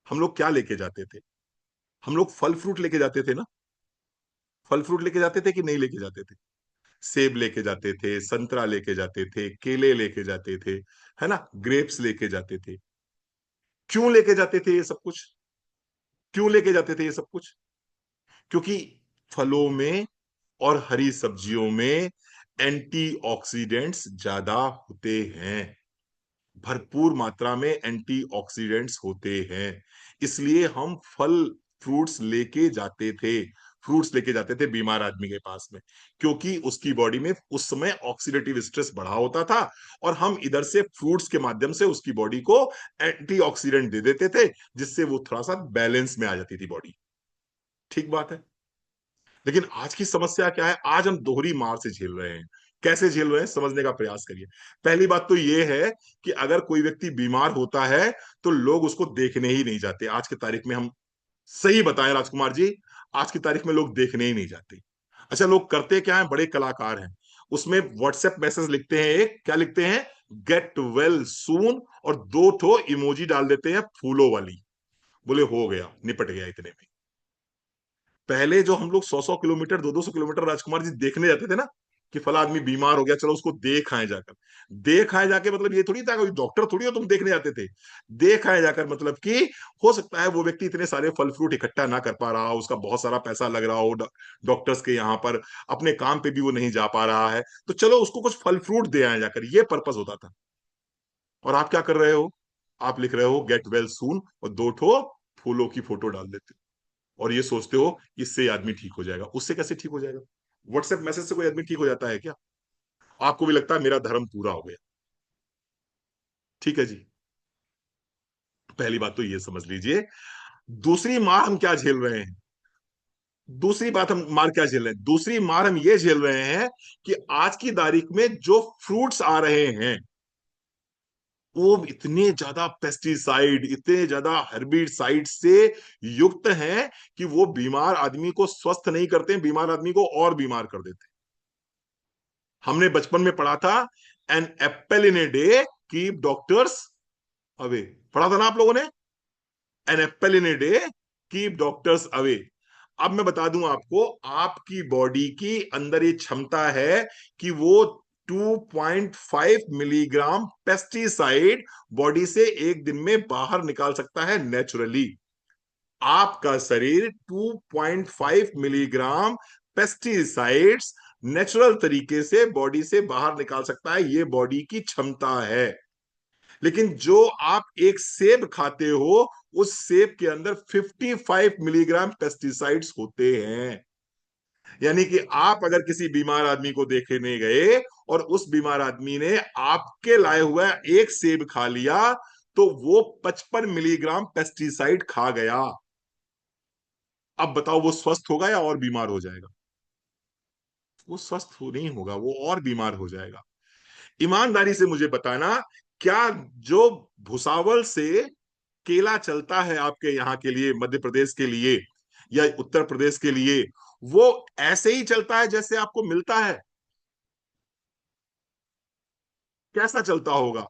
हम लोग क्या लेके जाते थे? हम लोग फल फ्रूट लेके जाते थे ना? फल फ्रूट लेके जाते थे कि नहीं लेके जाते थे? सेब लेके जाते थे, संतरा लेके जाते थे, केले लेके जाते थे, है ना, ग्रेप्स लेके जाते थे। क्यों लेके जाते थे ये सब कुछ? क्यों लेके जाते थे ये सब कुछ? क्योंकि फलों में और हरी सब्जियों में एंटीऑक्सीडेंट्स ज्यादा होते हैं, भरपूर मात्रा में एंटीऑक्सीडेंट्स होते हैं। इसलिए हम फल फ्रूट्स लेके जाते थे, फ्रूट्स लेके जाते थे बीमार आदमी के पास में, क्योंकि उसकी बॉडी में उस समय ऑक्सीडेटिव स्ट्रेस बढ़ा होता था, और हम इधर से फ्रूट्स के माध्यम से उसकी बॉडी को एंटीऑक्सीडेंट दे देते थे, जिससे वो थोड़ा सा बैलेंस में आ जाती थी बॉडी। ठीक बात है। लेकिन आज की समस्या क्या है? आज हम दोहरी मार से झेल रहे हैं। कैसे झेल रहे हैं, समझने का प्रयास करिए। पहली बात तो यह है कि अगर कोई व्यक्ति बीमार होता है तो लोग उसको देखने ही नहीं जाते आज की तारीख में। हम सही बताएं राजकुमार जी, आज की तारीख में लोग देखने ही नहीं जाते। अच्छा, लोग करते क्या है, बड़े कलाकार हैं, उसमें व्हाट्सएप मैसेज लिखते हैं, एक क्या लिखते हैं, गेट वेल सून, और 2 ठो इमोजी डाल देते हैं फूलों वाली, बोले हो गया, निपट गया इतने में। पहले जो हम लोग 100-100 किलोमीटर, 200-200 किलोमीटर राजकुमार जी देखने जाते थे ना, कि फला आदमी बीमार हो गया, चलो उसको देख आए जाकर। देख आए जाके मतलब ये थोड़ी था कोई डॉक्टर थोड़ी हो तुम देखने जाते थे। देख आए जाकर मतलब कि हो सकता है वो व्यक्ति इतने सारे फल फ्रूट इकट्ठा ना कर पा रहा हो, उसका बहुत सारा पैसा लग रहा हो डॉक्टर्स के यहाँ पर, अपने काम पे भी वो नहीं जा पा रहा है, तो चलो उसको कुछ फल फ्रूट दे आए जाकर, ये पर्पस होता था। और आप क्या कर रहे हो? आप लिख रहे हो गेट वेल सून और 2 ठो फूलों की फोटो डाल देते हो, और ये सोचते हो कि इससे आदमी ठीक हो जाएगा। उससे कैसे ठीक हो जाएगा? व्हाट्सएप मैसेज से कोई आदमी ठीक हो जाता है क्या? आपको भी लगता है मेरा धर्म पूरा हो गया? ठीक है जी, पहली बात तो ये समझ लीजिए। दूसरी मार हम क्या झेल रहे हैं? दूसरी बात हम मार क्या झेल रहे हैं? दूसरी मार हम ये झेल रहे हैं कि आज की तारीख में जो फ्रूट्स आ रहे हैं वो इतने ज्यादा पेस्टिसाइड, इतने ज्यादा हर्बिसाइड से युक्त हैं कि वो बीमार आदमी को स्वस्थ नहीं करते, बीमार आदमी को और बीमार कर देते हैं। हमने बचपन में पढ़ा था, an apple in a day keep doctors away, पढ़ा था ना आप लोगों ने? An apple in a day keep doctors away. अब मैं बता दूं आपको, आपकी बॉडी की अंदर ये क्षमता है कि वो 2.5 मिलीग्राम पेस्टिसाइड बॉडी से एक दिन में बाहर निकाल सकता है नेचुरली। आपका शरीर 2.5 मिलीग्राम पेस्टिसाइड्स नेचुरल तरीके से बॉडी से बाहर निकाल सकता है, ये बॉडी की क्षमता है। लेकिन जो आप एक सेब खाते हो, उस सेब के अंदर 55 मिलीग्राम पेस्टिसाइड्स होते हैं। यानी कि आप अगर किसी बीमार आदमी को देखने गए और उस बीमार आदमी ने आपके लाए हुआ एक सेब खा लिया, तो वो 55 मिलीग्राम पेस्टिसाइड खा गया। अब बताओ वो स्वस्थ होगा या और बीमार हो जाएगा? वो स्वस्थ हो नहीं होगा, वो और बीमार हो जाएगा। ईमानदारी से मुझे बताना, क्या जो भुसावल से केला चलता है आपके यहाँ के लिए, मध्य प्रदेश के लिए या उत्तर प्रदेश के लिए, वो ऐसे ही चलता है जैसे आपको मिलता है? कैसा चलता होगा?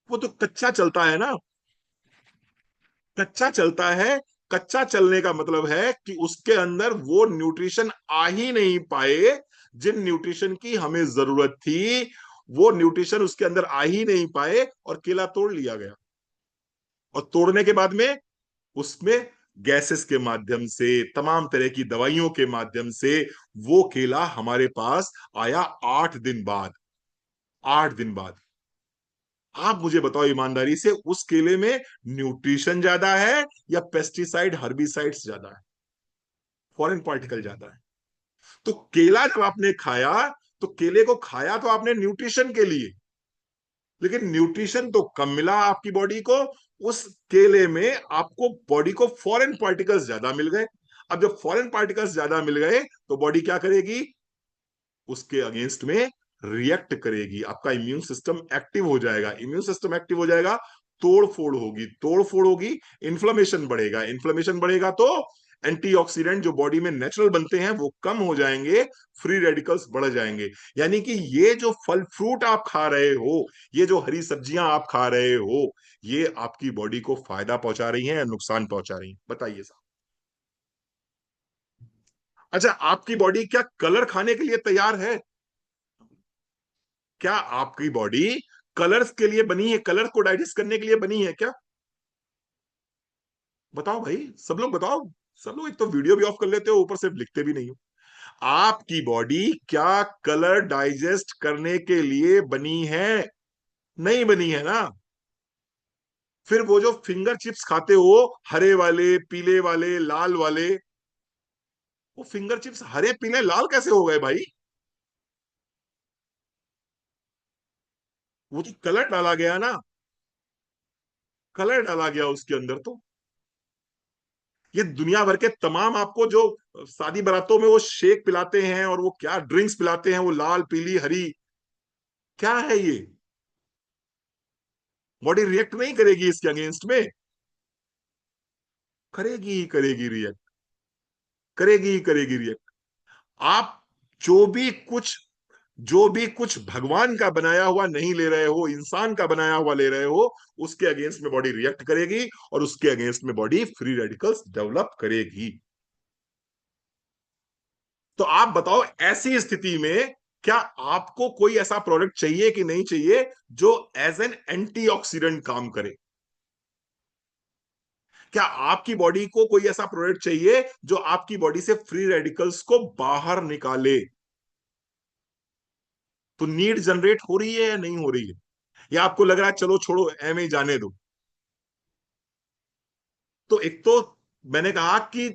वो तो कच्चा चलता है ना। कच्चा चलता है। कच्चा चलने का मतलब है कि उसके अंदर वो न्यूट्रिशन आ ही नहीं पाए जिन न्यूट्रिशन की हमें जरूरत थी। वो न्यूट्रिशन उसके अंदर आ ही नहीं पाए और केला तोड़ लिया गया। और तोड़ने के बाद में उसमें गैसेस के माध्यम से, तमाम तरह की दवाइयों के माध्यम से वो केला हमारे पास आया 8 दिन बाद। 8 दिन बाद। आप मुझे बताओ ईमानदारी से, उस केले में न्यूट्रिशन ज्यादा है या पेस्टिसाइड हर्बिसाइड्स ज्यादा है, फॉरेन पार्टिकल ज्यादा है? तो केला जब आपने खाया, तो केले को खाया तो आपने न्यूट्रिशन के लिए, लेकिन न्यूट्रिशन तो कम मिला आपकी बॉडी को। उस केले में आपको बॉडी को फॉरेन पार्टिकल्स ज्यादा मिल गए। अब जब फॉरेन पार्टिकल्स ज्यादा मिल गए तो बॉडी क्या करेगी? उसके अगेंस्ट में रिएक्ट करेगी। आपका इम्यून सिस्टम एक्टिव हो जाएगा। इम्यून सिस्टम एक्टिव हो जाएगा, तोड़ फोड़ होगी। तोड़ फोड़ होगी, इन्फ्लेमेशन बढ़ेगा। इन्फ्लेमेशन बढ़ेगा तो एंटीऑक्सीडेंट जो बॉडी में नेचुरल बनते हैं वो कम हो जाएंगे, फ्री रेडिकल्स बढ़ जाएंगे। यानी कि ये जो फल फ्रूट आप खा रहे हो, ये जो हरी सब्जियां आप खा रहे हो, ये आपकी बॉडी को फायदा पहुंचा रही हैं या नुकसान पहुंचा रही हैं? बताइए साहब। अच्छा, आपकी बॉडी क्या कलर खाने के लिए तैयार है? क्या आपकी बॉडी कलर्स के लिए बनी है? कलर को डाइजेस्ट करने के लिए बनी है क्या? बताओ भाई, सब लोग बताओ। सब लोग एक तो वीडियो भी ऑफ कर लेते हो, ऊपर से लिखते भी नहीं हो। आपकी बॉडी क्या कलर डाइजेस्ट करने के लिए बनी है? नहीं बनी है ना। फिर वो जो फिंगर चिप्स खाते हो, हरे वाले, पीले वाले, लाल वाले, वो फिंगर चिप्स हरे पीले लाल कैसे हो गए भाई? वो तो कलर डाला गया ना। कलर डाला गया उसके अंदर तो। ये दुनिया भर के तमाम आपको जो शादी बारातों में वो शेक पिलाते हैं और वो क्या ड्रिंक्स पिलाते हैं, वो लाल पीली हरी, क्या है ये? बॉडी रिएक्ट नहीं करेगी इसके अगेंस्ट में? करेगी ही करेगी रिएक्ट। करेगी ही करेगी रिएक्ट। आप जो भी कुछ जो भी कुछ भगवान का बनाया हुआ नहीं ले रहे हो, इंसान का बनाया हुआ ले रहे हो, उसके अगेंस्ट में बॉडी रिएक्ट करेगी और उसके अगेंस्ट में बॉडी फ्री रेडिकल्स डेवलप करेगी। तो आप बताओ, ऐसी स्थिति में क्या आपको कोई ऐसा प्रोडक्ट चाहिए कि नहीं चाहिए जो एज एन एंटीऑक्सीडेंट काम करे? क्या आपकी बॉडी को कोई ऐसा प्रोडक्ट चाहिए जो आपकी बॉडी से फ्री रेडिकल्स को बाहर निकाले? तो नीड जनरेट हो रही है या नहीं हो रही है? या आपको लग रहा है चलो छोड़ो, एम ही जाने दो? तो एक तो मैंने कहा कि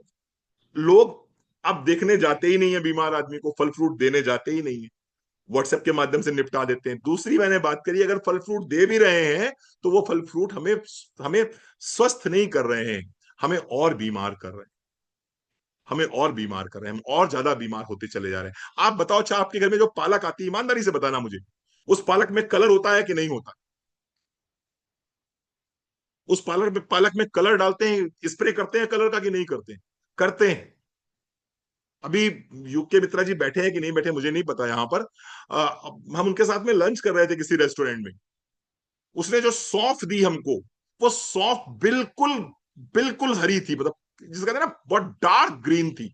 लोग अब देखने जाते ही नहीं है, बीमार आदमी को फल फ्रूट देने जाते ही नहीं है, व्हाट्सएप के माध्यम से निपटा देते हैं। दूसरी मैंने बात करी, अगर फल फ्रूट दे भी रहे हैं तो वो फल फ्रूट हमें हमें स्वस्थ नहीं कर रहे हैं, हमें और बीमार कर रहे हैं। हमें और बीमार कर रहे हैं, हम और ज्यादा बीमार होते चले जा रहे हैं। आप बताओ, अच्छा आपके घर में जो पालक आती है, ईमानदारी से बताना मुझे, उस पालक में कलर होता है कि नहीं होता? उस पालक में कलर डालते हैं, स्प्रे करते हैं कलर का कि नहीं करते हैं? करते हैं। अभी यूके मित्रा जी बैठे हैं कि नहीं बैठे मुझे नहीं पता यहाँ पर। हम उनके साथ में लंच कर रहे थे किसी रेस्टोरेंट में। उसने जो सौंफ दी हमको, वो सौंफ बिल्कुल बिल्कुल हरी थी, मतलब जिसका कहते हैं ना, बहुत डार्क ग्रीन थी।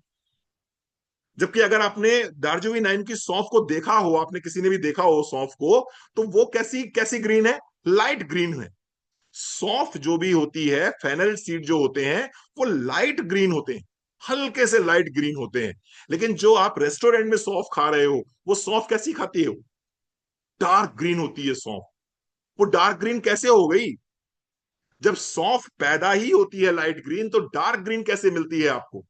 जबकि अगर आपने दार्जिलिंग नाइन की सौंफ को देखा हो, आपने किसी ने भी देखा हो सौंफ को, तो वो कैसी कैसी ग्रीन है? लाइट ग्रीन है। सौंफ जो भी होती है, फेनल सीड जो होते हैं, वो लाइट ग्रीन होते हैं, हल्के से लाइट ग्रीन होते हैं। लेकिन जो आप रेस्टोरेंट में सौंफ खा रहे हो, वो सौंफ कैसी खाती है? डार्क ग्रीन होती है सौंफ। वो डार्क ग्रीन कैसे हो गई? जब सौंफ पैदा ही होती है लाइट ग्रीन, तो डार्क ग्रीन कैसे मिलती है आपको?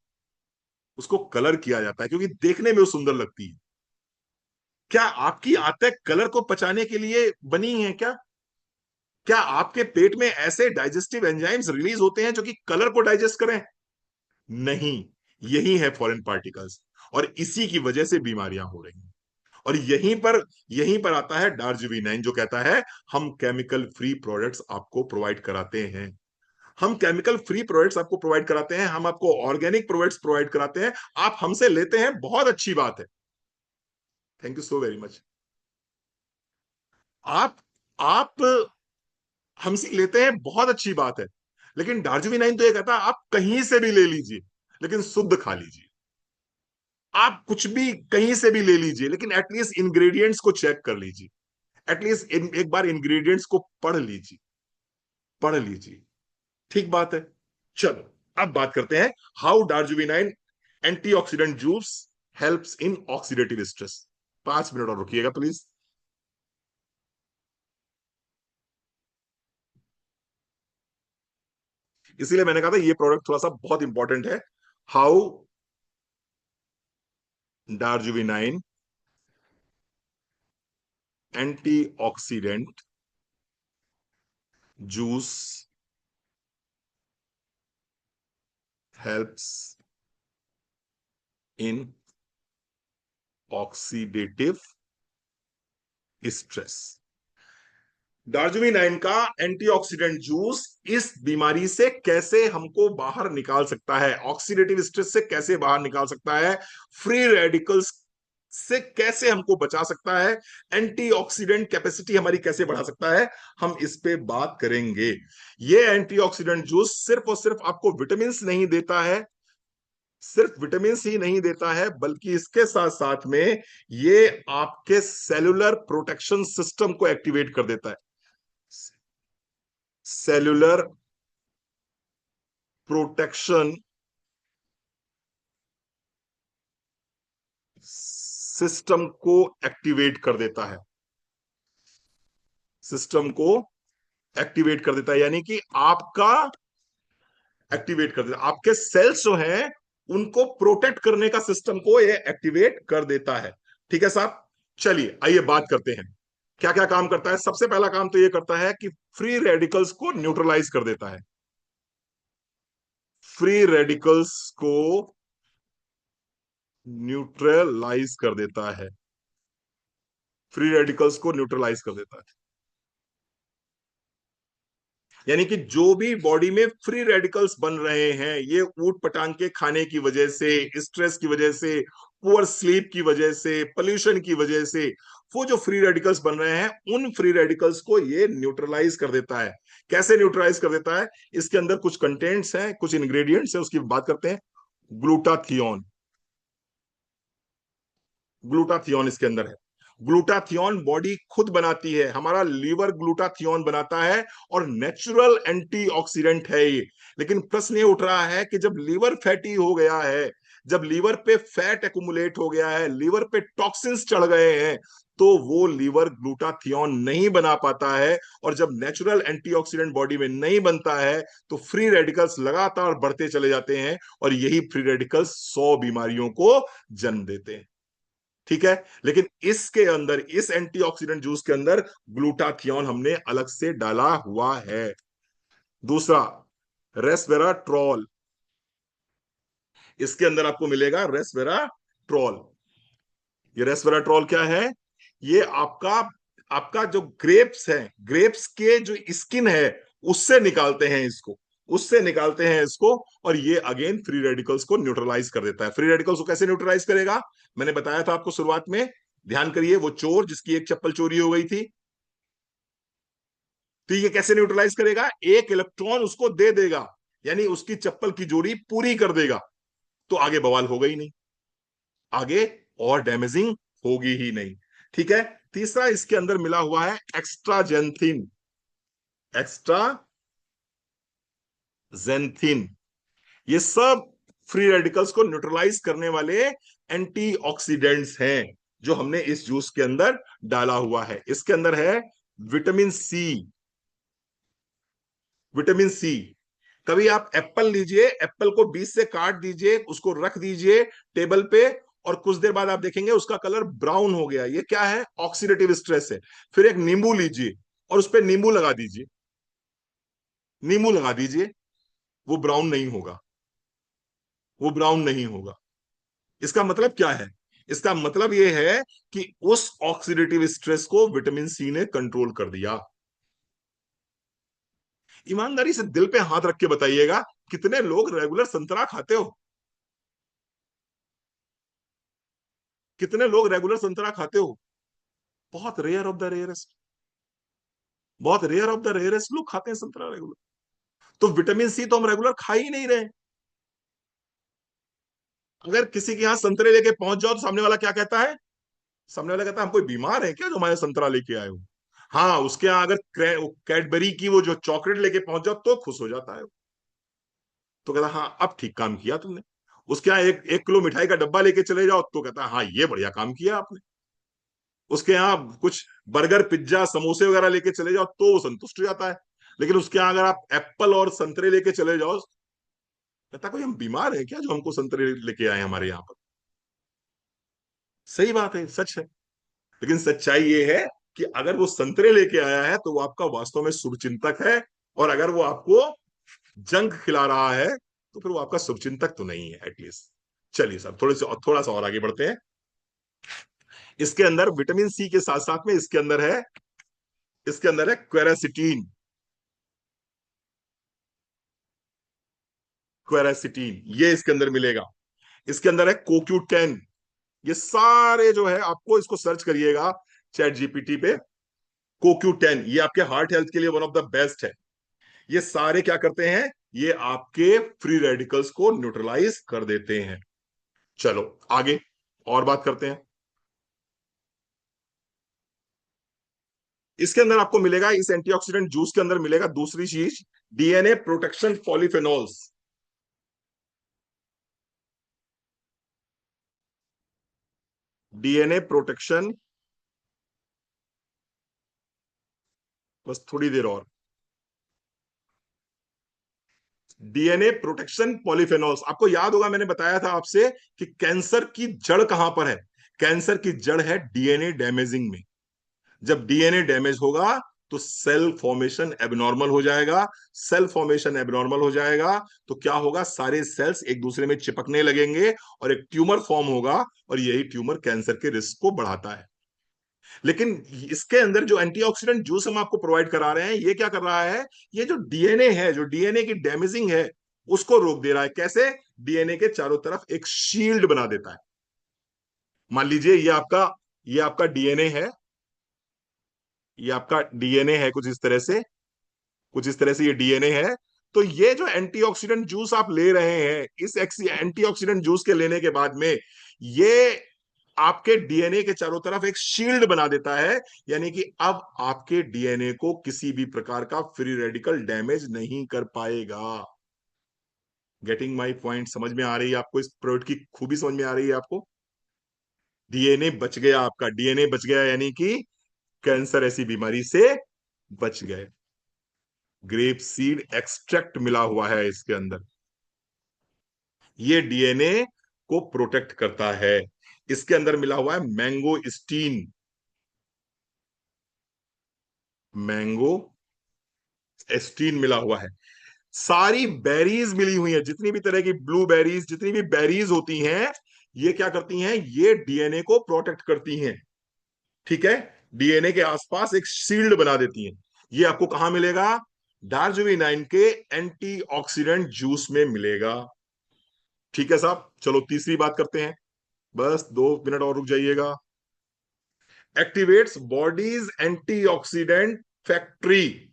उसको कलर किया जाता है क्योंकि देखने में वो सुंदर लगती है। क्या आपकी आंतें कलर को पचाने के लिए बनी है क्या? क्या आपके पेट में ऐसे डाइजेस्टिव एंजाइम्स रिलीज होते हैं जो कि कलर को डाइजेस्ट करें? नहीं, यही है फॉरेन पार्टिकल्स, और इसी की वजह से बीमारियां हो रही हैं। और यहीं पर आता है डार्जिलिंग जो कहता है हम केमिकल फ्री प्रोडक्ट्स आपको प्रोवाइड कराते हैं। हम केमिकल फ्री प्रोडक्ट्स आपको प्रोवाइड कराते हैं, हम आपको ऑर्गेनिक प्रोडक्ट्स प्रोवाइड कराते हैं। आप हमसे लेते हैं, बहुत अच्छी बात है, thank you so very much. आप आप हमसे लेते हैं, बहुत अच्छी बात है, लेकिन दार्जिलिंग तो ये कहता है आप कहीं से भी ले लीजिए, लेकिन शुद्ध खा लीजिए। आप कुछ भी कहीं से भी ले लीजिए, लेकिन एटलीस्ट इंग्रेडिएंट्स को चेक कर लीजिए, एटलीस्ट एक बार इंग्रेडिएंट्स को पढ़ लीजिए, पढ़ लीजिए। ठीक बात है। चलो, अब बात करते हैं हाउ डार्जुविनाइन antioxidant juice helps in oxidative stress. 5 minute और रुकिएगा प्लीज। इसीलिए मैंने कहा था ये प्रोडक्ट थोड़ा सा बहुत इंपॉर्टेंट है। हाउ डार्जुविनाइन antioxidant juice helps in oxidative stress. डार्जुविनाइन का एंटीऑक्सीडेंट जूस इस बीमारी से कैसे हमको बाहर निकाल सकता है, ऑक्सीडेटिव स्ट्रेस से कैसे बाहर निकाल सकता है, फ्री रेडिकल्स से कैसे हमको बचा सकता है, एंटीऑक्सीडेंट कैपेसिटी हमारी कैसे बढ़ा सकता है, हम इस पे बात करेंगे। ये एंटीऑक्सीडेंट जूस सिर्फ और सिर्फ आपको विटामिन नहीं देता है, सिर्फ विटामिन ही नहीं देता है, बल्कि इसके साथ साथ में ये आपके सेलुलर प्रोटेक्शन सिस्टम को एक्टिवेट कर देता है। सेलुलर प्रोटेक्शन सिस्टम को एक्टिवेट कर देता है, सिस्टम को एक्टिवेट कर देता है, यानी कि आपका एक्टिवेट कर देता है, आपके सेल्स जो हैं उनको प्रोटेक्ट करने का सिस्टम को ये एक्टिवेट कर देता है। ठीक है साहब, चलिए आइए बात करते हैं क्या क्या काम करता है। सबसे पहला काम तो ये करता है कि फ्री रेडिकल्स को न्यूट्रलाइज कर देता है, फ्री रेडिकल्स को न्यूट्रलाइज कर देता है, फ्री रेडिकल्स को न्यूट्रलाइज कर देता है। यानी कि जो भी बॉडी में फ्री रेडिकल्स बन रहे हैं, ये ऊट पटांग के खाने की वजह से, स्ट्रेस की वजह से, पुअर स्लीप की वजह से, पोल्यूशन की वजह से, वो जो फ्री रेडिकल्स बन रहे हैं उन फ्री रेडिकल्स को ये न्यूट्रलाइज कर देता है। कैसे न्यूट्रलाइज कर देता है? इसके अंदर कुछ कंटेंट्स हैं, कुछ इंग्रेडिएंट्स हैं, उसकी बात करते हैं। ग्लूटाथियोन, ग्लूटाथियोन इसके अंदर है। ग्लूटाथियोन बॉडी खुद बनाती है, हमारा लीवर ग्लूटाथियोन बनाता है, और नेचुरल एंटीऑक्सीडेंट है ये। लेकिन प्रश्न ये उठ रहा है कि जब लीवर फैटी हो गया है, जब लीवर पे फैट एक्युमुलेट हो गया है, लीवर पे टॉक्सिन्स चढ़ गए हैं, तो वो लीवर ग्लूटाथियोन नहीं बना पाता है। और जब नेचुरल एंटीऑक्सीडेंट बॉडी में नहीं बनता है, तो फ्री रेडिकल्स लगातार बढ़ते चले जाते हैं, और यही फ्री रेडिकल्स 100 बीमारियों को जन्म देते हैं। ठीक है, लेकिन इसके अंदर, इस एंटीऑक्सीडेंट जूस के अंदर ग्लूटाथियोन हमने अलग से डाला हुआ है। दूसरा, रेसवेराट्रॉल, इसके अंदर आपको मिलेगा रेसवेराट्रॉल। ये रेसवेराट्रॉल क्या है? ये आपका आपका जो ग्रेप्स है, ग्रेप्स के जो स्किन है उससे निकालते हैं इसको, उससे निकालते हैं इसको, और ये अगेन फ्री रेडिकल्स को न्यूट्रलाइज कर देता है। फ्री रेडिकल्स को कैसे न्यूट्रलाइज करेगा? मैंने बताया था आपको शुरुआत में, ध्यान करिए, वो चोर जिसकी एक चप्पल चोरी हो गई थी, तो ये कैसे न्यूट्रलाइज करेगा? एक इलेक्ट्रॉन उसको दे देगा, यानी उसकी चप्पल की जोड़ी पूरी कर देगा, तो आगे बवाल होगा ही नहीं, आगे और डैमेजिंग होगी ही नहीं। ठीक है। तीसरा, इसके अंदर मिला हुआ है एक्स्ट्राजेंथिन, एक्स्ट्राजेंथिन। ये सब फ्री रेडिकल्स को न्यूट्रलाइज करने वाले एंटीऑक्सीडेंट्स हैं जो हमने इस जूस के अंदर डाला हुआ है। इसके अंदर है विटामिन सी, विटामिन सी। कभी आप एप्पल लीजिए, एप्पल को बीच से काट दीजिए, उसको रख दीजिए टेबल पे, और कुछ देर बाद आप देखेंगे उसका कलर ब्राउन हो गया, ये क्या है? ऑक्सीडेटिव स्ट्रेस है। फिर एक नींबू लीजिए और उस पर नींबू लगा दीजिए, नींबू लगा दीजिए, वो ब्राउन नहीं होगा, वो ब्राउन नहीं होगा। इसका मतलब क्या है? इसका मतलब यह है कि उस ऑक्सीडेटिव स्ट्रेस को विटामिन सी ने कंट्रोल कर दिया। ईमानदारी से दिल पे हाथ रख के बताइएगा, कितने लोग रेगुलर संतरा खाते हो? कितने लोग रेगुलर संतरा खाते हो? बहुत रेयर ऑफ द रेयरेस्ट, बहुत रेयर ऑफ द रेयरेस्ट लोग खाते हैं संतरा रेगुलर। तो विटामिन सी तो हम रेगुलर खा ही नहीं रहे। अगर किसी के यहां संतरे लेके पहुंच जाओ तो सामने वाला क्या कहता है? सामने वाला कहता है हम कोई बीमार है क्या जो हमारे संतरा लेके आए हो? हाँ, उसके यहाँ अगर कैडबरी की वो जो चॉकलेट लेके पहुंच जाओ तो खुश हो जाता है। तो कहता है हाँ अब ठीक काम किया तुमने। उसके यहाँ 1 किलो मिठाई का डब्बा लेके चले जाओ तो कहता है हाँ ये बढ़िया काम किया आपने। उसके यहाँ कुछ बर्गर पिज्जा समोसे वगैरह लेके चले जाओ तो वो संतुष्ट हो जाता है। लेकिन उसके यहाँ अगर आप एप्पल और संतरे लेके चले जाओ, कहता कोई हम बीमार है क्या जो हमको संतरे लेके आए हमारे यहाँ पर? सही बात है, सच है। लेकिन सच्चाई ये है कि अगर वो संतरे लेके आया है तो वो आपका वास्तव में शुभचिंतक है, और अगर वो आपको जंक खिला रहा है तो फिर वो आपका शुभचिंतक तो नहीं है एटलीस्ट। चलिए सर, थोड़ा सा और आगे बढ़ते हैं। इसके अंदर विटामिन सी के साथ साथ में इसके अंदर है क्वेरासिटीन। क्वेरासिटीन ये इसके अंदर मिलेगा। इसके अंदर है कोक्यू 10। ये सारे जो है, आपको इसको सर्च करिएगा चैट जीपीटी पे। कोक्यू 10 ये आपके हार्ट हेल्थ के लिए वन ऑफ द बेस्ट है। ये सारे क्या करते हैं? ये आपके फ्री रेडिकल्स को न्यूट्रलाइज कर देते हैं। चलो आगे और बात करते हैं। इसके अंदर आपको मिलेगा, इस एंटीऑक्सीडेंट जूस के अंदर मिलेगा दूसरी चीज, DNA protection polyphenols. DNA protection, बस थोड़ी देर और। डीएनए प्रोटेक्शन पॉलीफेनॉल्स, आपको याद होगा मैंने बताया था आपसे कि कैंसर की जड़ कहां पर है? कैंसर की जड़ है डीएनए डैमेजिंग में। जब डीएनए डैमेज होगा तो सेल फॉर्मेशन एबनॉर्मल हो जाएगा। सेल फॉर्मेशन एबनॉर्मल हो जाएगा तो क्या होगा? सारे सेल्स एक दूसरे में चिपकने लगेंगे और एक ट्यूमर फॉर्म होगा, और यही ट्यूमर कैंसर के रिस्क को बढ़ाता है। लेकिन इसके अंदर जो एंटीऑक्सीडेंट जूस हम आपको प्रोवाइड करा रहे हैं, ये क्या कर रहा है? ये जो डीएनए है, जो डीएनए की डैमेजिंग है, उसको रोक दे रहा है। कैसे? डीएनए के चारों तरफ एक शील्ड बना देता है। मान लीजिए ये आपका डीएनए है। ये आपका डीएनए है कुछ इस तरह से, कुछ इस तरह से ये डीएनए है। तो ये जो एंटीऑक्सीडेंट जूस आप ले रहे हैं, इस एंटीऑक्सीडेंट जूस के लेने के बाद में ये आपके डीएनए के चारों तरफ एक शील्ड बना देता है। यानी कि अब आपके डीएनए को किसी भी प्रकार का फ्री रेडिकल डैमेज नहीं कर पाएगा। Getting my point? समझ में आ रही है आपको? इस प्रोडक्ट की खूबी समझ में आ रही है आपको? डीएनए बच गया, आपका डीएनए बच गया, यानी कि कैंसर ऐसी बीमारी से बच गए। ग्रेप सीड एक्सट्रैक्ट मिला हुआ है इसके अंदर, ये डीएनए को प्रोटेक्ट करता है। इसके अंदर मिला हुआ है मैंगो स्टीन। मैंगो स्टीन मिला हुआ है। सारी बेरीज मिली हुई है, जितनी भी तरह की ब्लू बेरीज, जितनी भी बेरीज होती हैं, ये क्या करती हैं? ये डीएनए को प्रोटेक्ट करती हैं। ठीक है, डीएनए के आसपास एक शील्ड बना देती हैं। ये आपको कहां मिलेगा? डार्जिलिंग के एंटीऑक्सीडेंट जूस में मिलेगा। ठीक है साहब, चलो तीसरी बात करते हैं। बस 2 मिनट और रुक जाइएगा। Activates bodies antioxidant factory.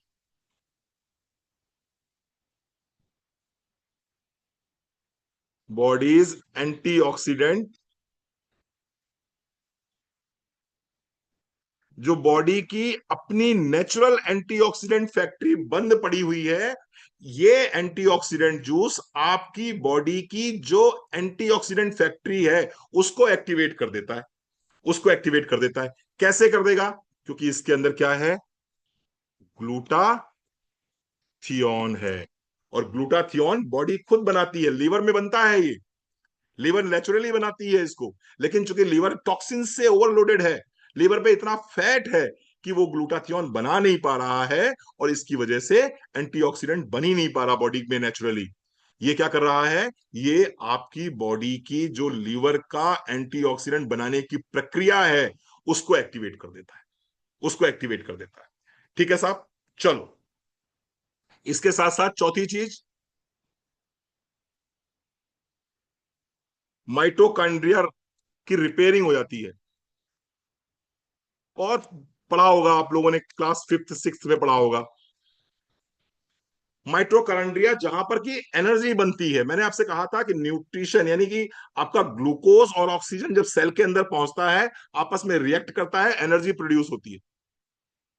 Bodies antioxidant, जो बॉडी की अपनी नेचुरल एंटीऑक्सीडेंट फैक्ट्री बंद पड़ी हुई है, ये एंटीऑक्सीडेंट जूस आपकी बॉडी की जो एंटीऑक्सीडेंट फैक्ट्री है उसको एक्टिवेट कर देता है। उसको एक्टिवेट कर देता है। कैसे कर देगा? क्योंकि इसके अंदर क्या है? ग्लूटाथियोन है। और ग्लूटाथियोन बॉडी खुद बनाती है, लीवर में बनता है ये। लीवर नेचुरली बनाती है इसको। लेकिन चूंकि लीवर टॉक्सिन से ओवरलोडेड है, लीवर पे इतना फैट है कि वो ग्लूटाथियोन बना नहीं पा रहा है, और इसकी वजह से एंटीऑक्सीडेंट बन ही नहीं पा रहा बॉडी में नेचुरली। ये क्या कर रहा है, ये आपकी बॉडी की जो लीवर का एंटीऑक्सीडेंट बनाने की प्रक्रिया है उसको एक्टिवेट कर देता है, उसको एक्टिवेट कर देता है। ठीक है साहब, चलो। इसके साथ साथ चौथी चीज, माइटोकॉन्ड्रिया की रिपेयरिंग हो जाती है। और पढ़ा होगा आप लोगों ने, क्लास फिफ्थ सिक्स में पढ़ा होगा। माइटोकॉन्ड्रिया जहां पर की एनर्जी बनती है, मैंने आपसे कहा था कि न्यूट्रिशन यानी कि आपका ग्लूकोज और ऑक्सीजन जब सेल के अंदर पहुंचता है, आपस में रिएक्ट करता है, एनर्जी प्रोड्यूस होती है।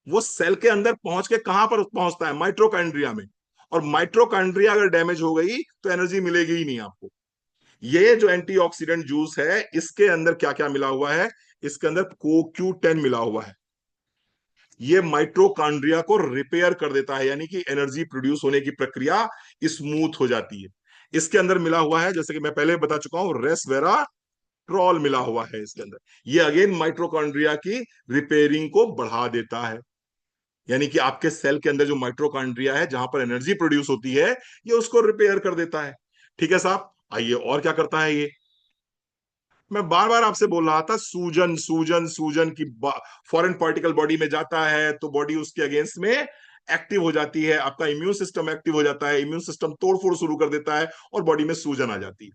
वो सेल के अंदर पहुंच के कहां पर पहुंचता है, माइटोकॉन्ड्रिया में। और माइटोकॉन्ड्रिया अगर डैमेज हो गई तो एनर्जी मिलेगी ही नहीं आपको। ये जो एंटीऑक्सीडेंट जूस है, इसके अंदर क्या क्या मिला हुआ है, इसके अंदर CoQ10 मिला हुआ है। ये माइटोकॉन्ड्रिया को रिपेयर कर देता है, यानी कि एनर्जी प्रोड्यूस होने की प्रक्रिया स्मूथ हो जाती है। इसके अंदर मिला हुआ है, जैसे कि मैं पहले बता चुका हूं, रेसवेराट्रॉल मिला हुआ है इसके अंदर। ये अगेन माइटोकॉन्ड्रिया की रिपेयरिंग को बढ़ा देता है, यानी कि आपके सेल के अंदर जो माइटोकॉन्ड्रिया है जहां पर एनर्जी प्रोड्यूस होती है, ये उसको रिपेयर कर देता है। ठीक है साहब, आइए और क्या करता है ये। मैं बार बार आपसे बोल रहा था, सूजन सूजन सूजन की फॉरेन पार्टिकल बॉडी में जाता है तो बॉडी उसके अगेंस्ट में एक्टिव हो जाती है, आपका इम्यून सिस्टम एक्टिव हो जाता है, इम्यून सिस्टम तोड़फोड़ शुरू कर देता है, और बॉडी में सूजन आ जाती है।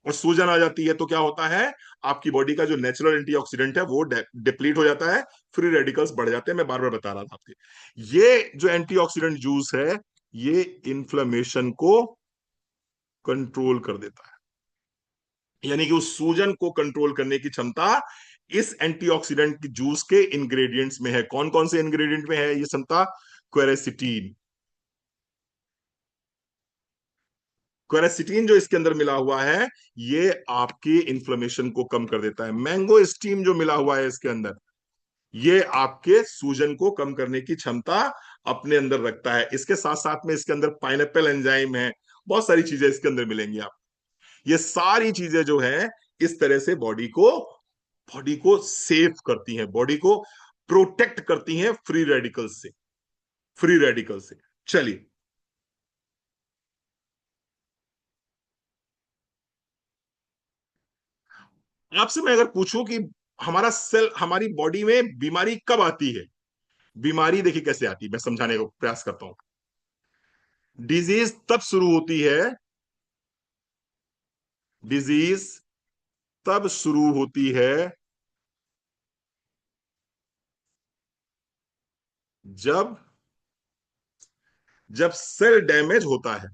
और सूजन आ जाती है तो क्या होता है, आपकी बॉडी का जो नेचुरल एंटीऑक्सीडेंट है वो डिप्लीट हो जाता है, फ्री रेडिकल्स बढ़ जाते हैं। मैं बार बार बता रहा था आपके, ये जो एंटीऑक्सीडेंट जूस है, ये इन्फ्लेमेशन को कंट्रोल कर देता है। यानी कि उस सूजन को कंट्रोल करने की क्षमता इस एंटीऑक्सीडेंट की जूस के इंग्रेडिएंट्स में है। कौन कौन से इंग्रेडिएंट में है ये क्षमता, क्वेरेसिटीन। क्वेरेसिटीन जो इसके अंदर मिला हुआ है, ये आपकी इन्फ्लेमेशन को कम कर देता है। मैंगो स्टीम जो मिला हुआ है इसके अंदर, ये आपके सूजन को कम करने की क्षमता अपने अंदर रखता है। इसके साथ साथ में इसके अंदर पाइनएप्पल एंजाइम है, बहुत सारी चीजें इसके अंदर मिलेंगी आप। ये सारी चीजें जो है, इस तरह से बॉडी को सेव करती हैं, बॉडी को प्रोटेक्ट करती हैं फ्री रेडिकल्स से, फ्री रेडिकल से। चलिए, आपसे मैं अगर पूछूं कि हमारा सेल, हमारी बॉडी में बीमारी कब आती है, बीमारी देखिए कैसे आती है, मैं समझाने का प्रयास करता हूं। डिजीज तब शुरू होती है, डिजीज तब शुरू होती है जब जब सेल डैमेज होता है,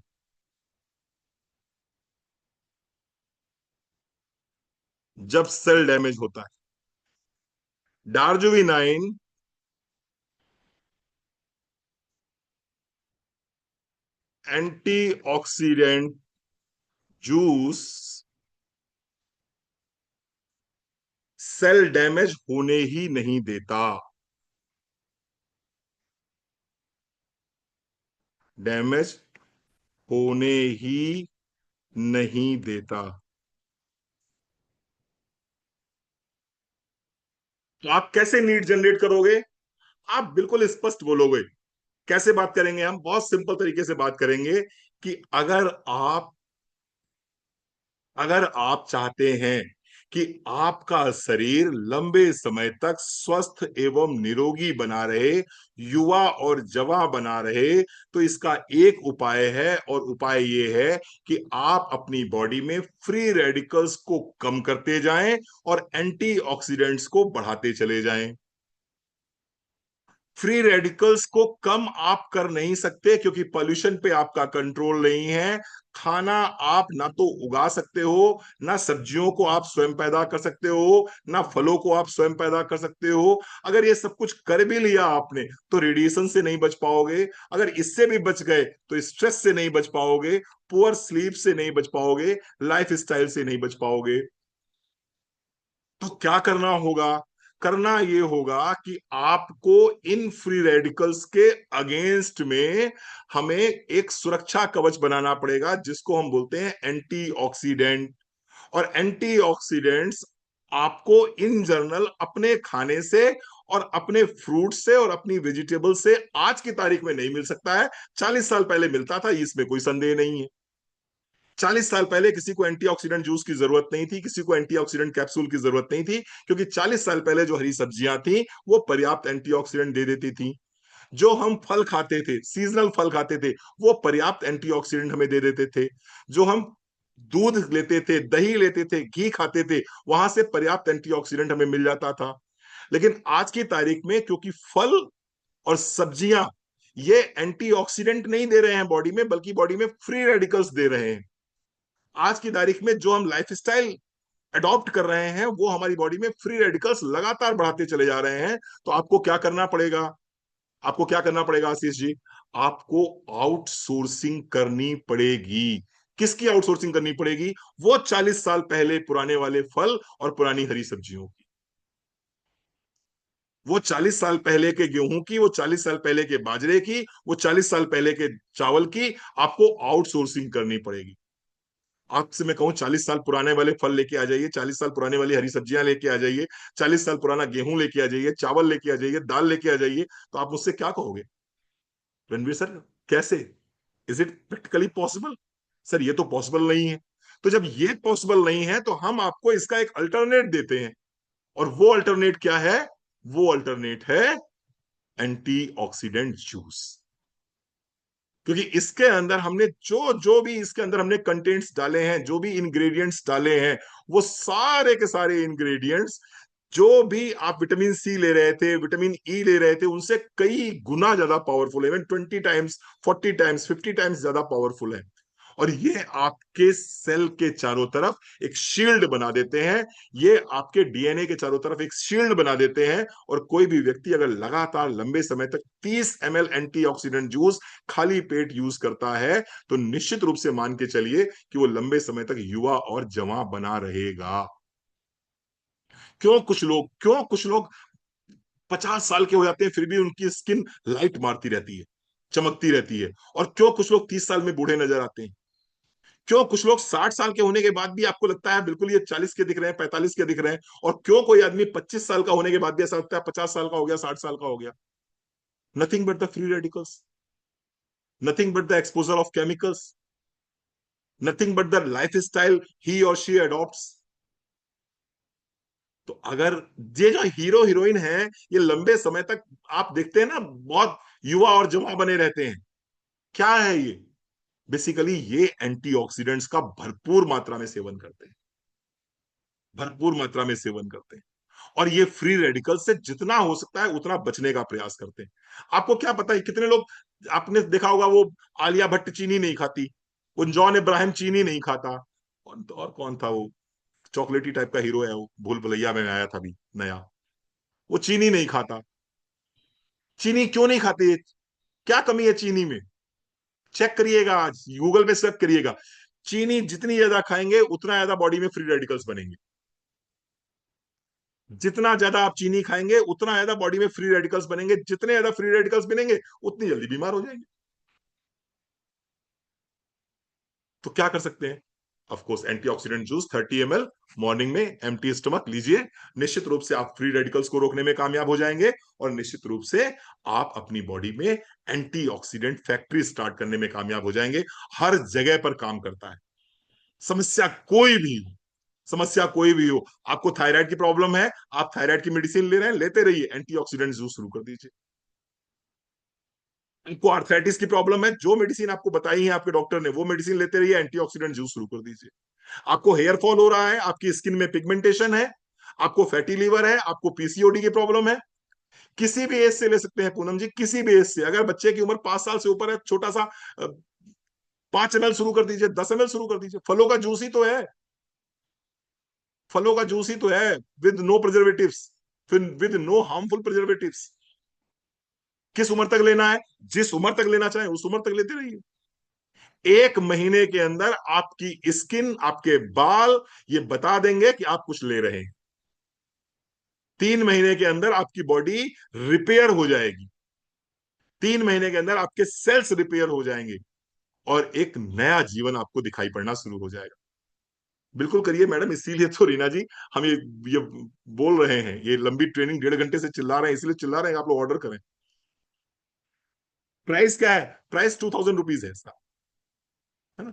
जब सेल डैमेज होता है। डार्जुविनाइन एंटीऑक्सीडेंट जूस सेल डैमेज होने ही नहीं देता, डैमेज होने ही नहीं देता। तो आप कैसे नीड जनरेट करोगे, आप बिल्कुल स्पष्ट बोलोगे। कैसे बात करेंगे हम, बहुत सिंपल तरीके से बात करेंगे कि अगर आप चाहते हैं कि आपका शरीर लंबे समय तक स्वस्थ एवं निरोगी बना रहे, युवा और जवां बना रहे, तो इसका एक उपाय है, और उपाय ये है कि आप अपनी बॉडी में फ्री रेडिकल्स को कम करते जाएं और एंटीऑक्सीडेंट्स को बढ़ाते चले जाएं। फ्री रेडिकल्स को कम आप कर नहीं सकते, क्योंकि पॉल्यूशन पे आपका कंट्रोल नहीं है। खाना आप ना तो उगा सकते हो, ना सब्जियों को आप स्वयं पैदा कर सकते हो, ना फलों को आप स्वयं पैदा कर सकते हो। अगर ये सब कुछ कर भी लिया आपने, तो रेडिएशन से नहीं बच पाओगे। अगर इससे भी बच गए तो स्ट्रेस से नहीं बच पाओगे, पुअर स्लीप से नहीं बच पाओगे, लाइफ स्टाइल से नहीं बच पाओगे। तो क्या करना होगा, करना ये होगा कि आपको इन फ्री रेडिकल्स के अगेंस्ट में हमें एक सुरक्षा कवच बनाना पड़ेगा, जिसको हम बोलते हैं एंटीऑक्सीडेंट। और एंटीऑक्सीडेंट्स आपको इन जनरल अपने खाने से और अपने फ्रूट से और अपनी वेजिटेबल से आज की तारीख में नहीं मिल सकता है। 40 साल पहले मिलता था, इसमें कोई संदेह नहीं है। 40 साल पहले किसी को एंटीऑक्सीडेंट जूस की जरूरत नहीं थी, किसी को एंटीऑक्सीडेंट कैप्सूल की जरूरत नहीं थी, क्योंकि 40 साल पहले जो हरी सब्जियां थी वो पर्याप्त एंटीऑक्सीडेंट दे देती थी। जो हम फल खाते थे, सीजनल फल खाते थे, वो पर्याप्त एंटीऑक्सीडेंट हमें दे देते थे। जो हम दूध लेते थे, दही लेते थे, घी खाते थे, वहां से पर्याप्त एंटीऑक्सीडेंट हमें मिल जाता था। लेकिन आज की तारीख में क्योंकि फल और सब्जियां ये एंटीऑक्सीडेंट नहीं दे रहे हैं बॉडी में, बल्कि बॉडी में फ्री रेडिकल्स दे रहे हैं। आज की तारीख में जो हम लाइफस्टाइल अडॉप्ट कर रहे हैं वो हमारी बॉडी में फ्री रेडिकल्स लगातार बढ़ाते चले जा रहे हैं। तो आपको क्या करना पड़ेगा? आपको क्या करना पड़ेगा आशीष जी? आपको आउटसोर्सिंग करनी पड़ेगी। किसकी आउटसोर्सिंग करनी पड़ेगी? वो 40 साल पहले पुराने वाले फल और पुरानी हरी सब्जियों की, वो 40 साल पहले के गेहूं की, वो 40 साल पहले के बाजरे की, वो 40 साल पहले के चावल की। आपको आउटसोर्सिंग करनी पड़ेगी। आपसे मैं कहूं 40 साल पुराने वाले फल लेके आ जाइए, 40 साल पुराने वाली हरी सब्जियां लेके आ जाइए, 40 साल पुराना गेहूं लेके आ जाइए, चावल लेके आ जाइए, दाल लेके आ जाइए, तो आप मुझसे क्या कहोगे? रणवीर सर, कैसे? Is it practically possible? Sir ये तो पॉसिबल नहीं है। तो जब ये पॉसिबल नहीं है तो हम आपको इसका एक अल्टरनेट देते हैं। और वो अल्टरनेट क्या है? वो अल्टरनेट है एंटीऑक्सीडेंट जूस। क्योंकि इसके अंदर हमने जो जो भी इसके अंदर हमने कंटेंट्स डाले हैं, जो भी इंग्रेडिएंट्स डाले हैं, वो सारे के सारे इंग्रेडिएंट्स जो भी आप विटामिन सी ले रहे थे, विटामिन ई ले रहे थे, उनसे कई गुना ज्यादा पावरफुल है। इवन 20 टाइम्स, 40 टाइम्स, 50 टाइम्स ज्यादा पावरफुल है। और ये आपके सेल के चारों तरफ एक शील्ड बना देते हैं। ये आपके डीएनए के चारों तरफ एक शील्ड बना देते हैं। और कोई भी व्यक्ति अगर लगातार लंबे समय तक 30 ml एंटीऑक्सीडेंट जूस खाली पेट यूज करता है, तो निश्चित रूप से मान के चलिए कि वो लंबे समय तक युवा और जवां बना रहेगा। क्यों कुछ लोग 50 साल के हो जाते हैं फिर भी उनकी स्किन लाइट मारती रहती है, चमकती रहती है? और क्यों कुछ लोग 30 साल में बूढ़े नजर आते हैं? क्यों कुछ लोग 60 साल के होने के बाद भी आपको लगता है बिल्कुल ये 40 के दिख रहे हैं, 45 के दिख रहे हैं? और क्यों कोई आदमी 25 साल का होने के बाद भी ऐसा लगता है 50 साल का हो गया, 60 साल का हो गया? Nothing but the free radicals, nothing but the exposure of chemicals, nothing but the life style he और शी अडॉप्ट्स। तो अगर ये जो हीरो हीरोइन है, ये लंबे समय तक आप देखते हैं ना, बहुत युवा और जवान बने रहते हैं। क्या है ये? बेसिकली ये एंटीऑक्सीडेंट्स का भरपूर मात्रा में सेवन करते हैं, भरपूर मात्रा में सेवन करते हैं। और ये फ्री रेडिकल से जितना हो सकता है उतना बचने का प्रयास करते हैं। आपको क्या पता है कितने लोग, आपने देखा होगा वो आलिया भट्ट चीनी नहीं खाती, वो जॉन इब्राहिम चीनी नहीं खाता, और कौन था वो चॉकलेटी टाइप का हीरो है, वो भूल भुलैया में आया था अभी नया, वो चीनी नहीं खाता। चीनी क्यों नहीं खाते? क्या कमी है चीनी में? चेक करिएगा, आज गूगल पे सर्च करिएगा। चीनी जितनी ज्यादा खाएंगे उतना ज्यादा बॉडी में फ्री रेडिकल्स बनेंगे। जितना ज्यादा आप चीनी खाएंगे उतना ज्यादा बॉडी में फ्री रेडिकल्स बनेंगे, जितने ज्यादा फ्री रेडिकल्स बनेंगे उतनी जल्दी बीमार हो जाएंगे। तो क्या कर सकते हैं? Of course antioxidant juice 30 ml morning में एम्प्टी स्टमक लीजिए। निश्चित रूप से आप फ्री रेडिकल्स को रोकने में कामयाब हो जाएंगे। और निश्चित रूप से आप अपनी बॉडी में एंटीऑक्सीडेंट फैक्ट्री स्टार्ट करने में कामयाब हो जाएंगे। हर जगह पर काम करता है। समस्या कोई भी हो, समस्या कोई भी हो, आपको थायराइड की प्रॉब्लम है, आप थायराइड की मेडिसिन ले रहे हैं, लेते रहिए, एंटीऑक्सीडेंट जूस शुरू कर दीजिए। आपको आर्थराइटिस की प्रॉब्लम है, जो मेडिसिन आपको बताई है आपके डॉक्टर ने वो मेडिसिन लेते रहिए, एंटीऑक्सीडेंट जूस शुरू कर दीजिए। आपको हेयर फॉल हो रहा है, आपकी स्किन में पिगमेंटेशन है, आपको फैटी लीवर है, आपको पीसीओडी की प्रॉब्लम है, किसी भी एज से ले सकते हैं पूनम जी, किसी भी एज से। अगर बच्चे की उम्र 5 साल से ऊपर है, छोटा सा 5 ml शुरू कर दीजिए, 10 ml शुरू कर दीजिए। फलों का जूस ही तो है, फलों का जूस ही तो है, विद नो प्रिजर्वेटिव्स, फिर विद नो हार्मफुल प्रिजर्वेटिव्स। किस उम्र तक लेना है? जिस उम्र तक लेना चाहे उस उम्र तक लेते रहिए। 1 महीने के अंदर आपकी स्किन, आपके बाल ये बता देंगे कि आप कुछ ले रहे हैं। 3 महीने के अंदर आपकी बॉडी रिपेयर हो जाएगी। 3 महीने के अंदर आपके सेल्स रिपेयर हो जाएंगे और एक नया जीवन आपको दिखाई पड़ना शुरू हो जाएगा। बिल्कुल करिए मैडम, इसीलिए तो रीना जी हम ये बोल रहे हैं, ये लंबी ट्रेनिंग 1.5 घंटे से चिल्ला रहे हैं, इसलिए चिल्ला रहे हैं आप लोग ऑर्डर करें। प्राइस क्या है? प्राइस 2000 रुपीज है इसका, है ना।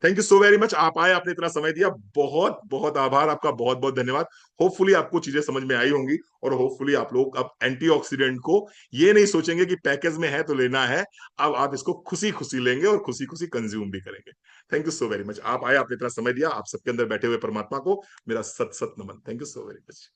Thank you so very much, आप आए, आपने इतना समय दिया, बहुत बहुत आभार आपका, बहुत बहुत धन्यवाद। होपफुली आपको चीजें समझ में आई होंगी, और होपफुली आप लोग अब एंटीऑक्सीडेंट को ये नहीं सोचेंगे कि पैकेज में है तो लेना है, अब आप इसको खुशी खुशी लेंगे और खुशी खुशी कंज्यूम भी करेंगे। Thank you so very much, आप आए, आपने इतना समय दिया, आप सबके अंदर बैठे हुए परमात्मा को मेरा सत सत नमन। Thank you so very much.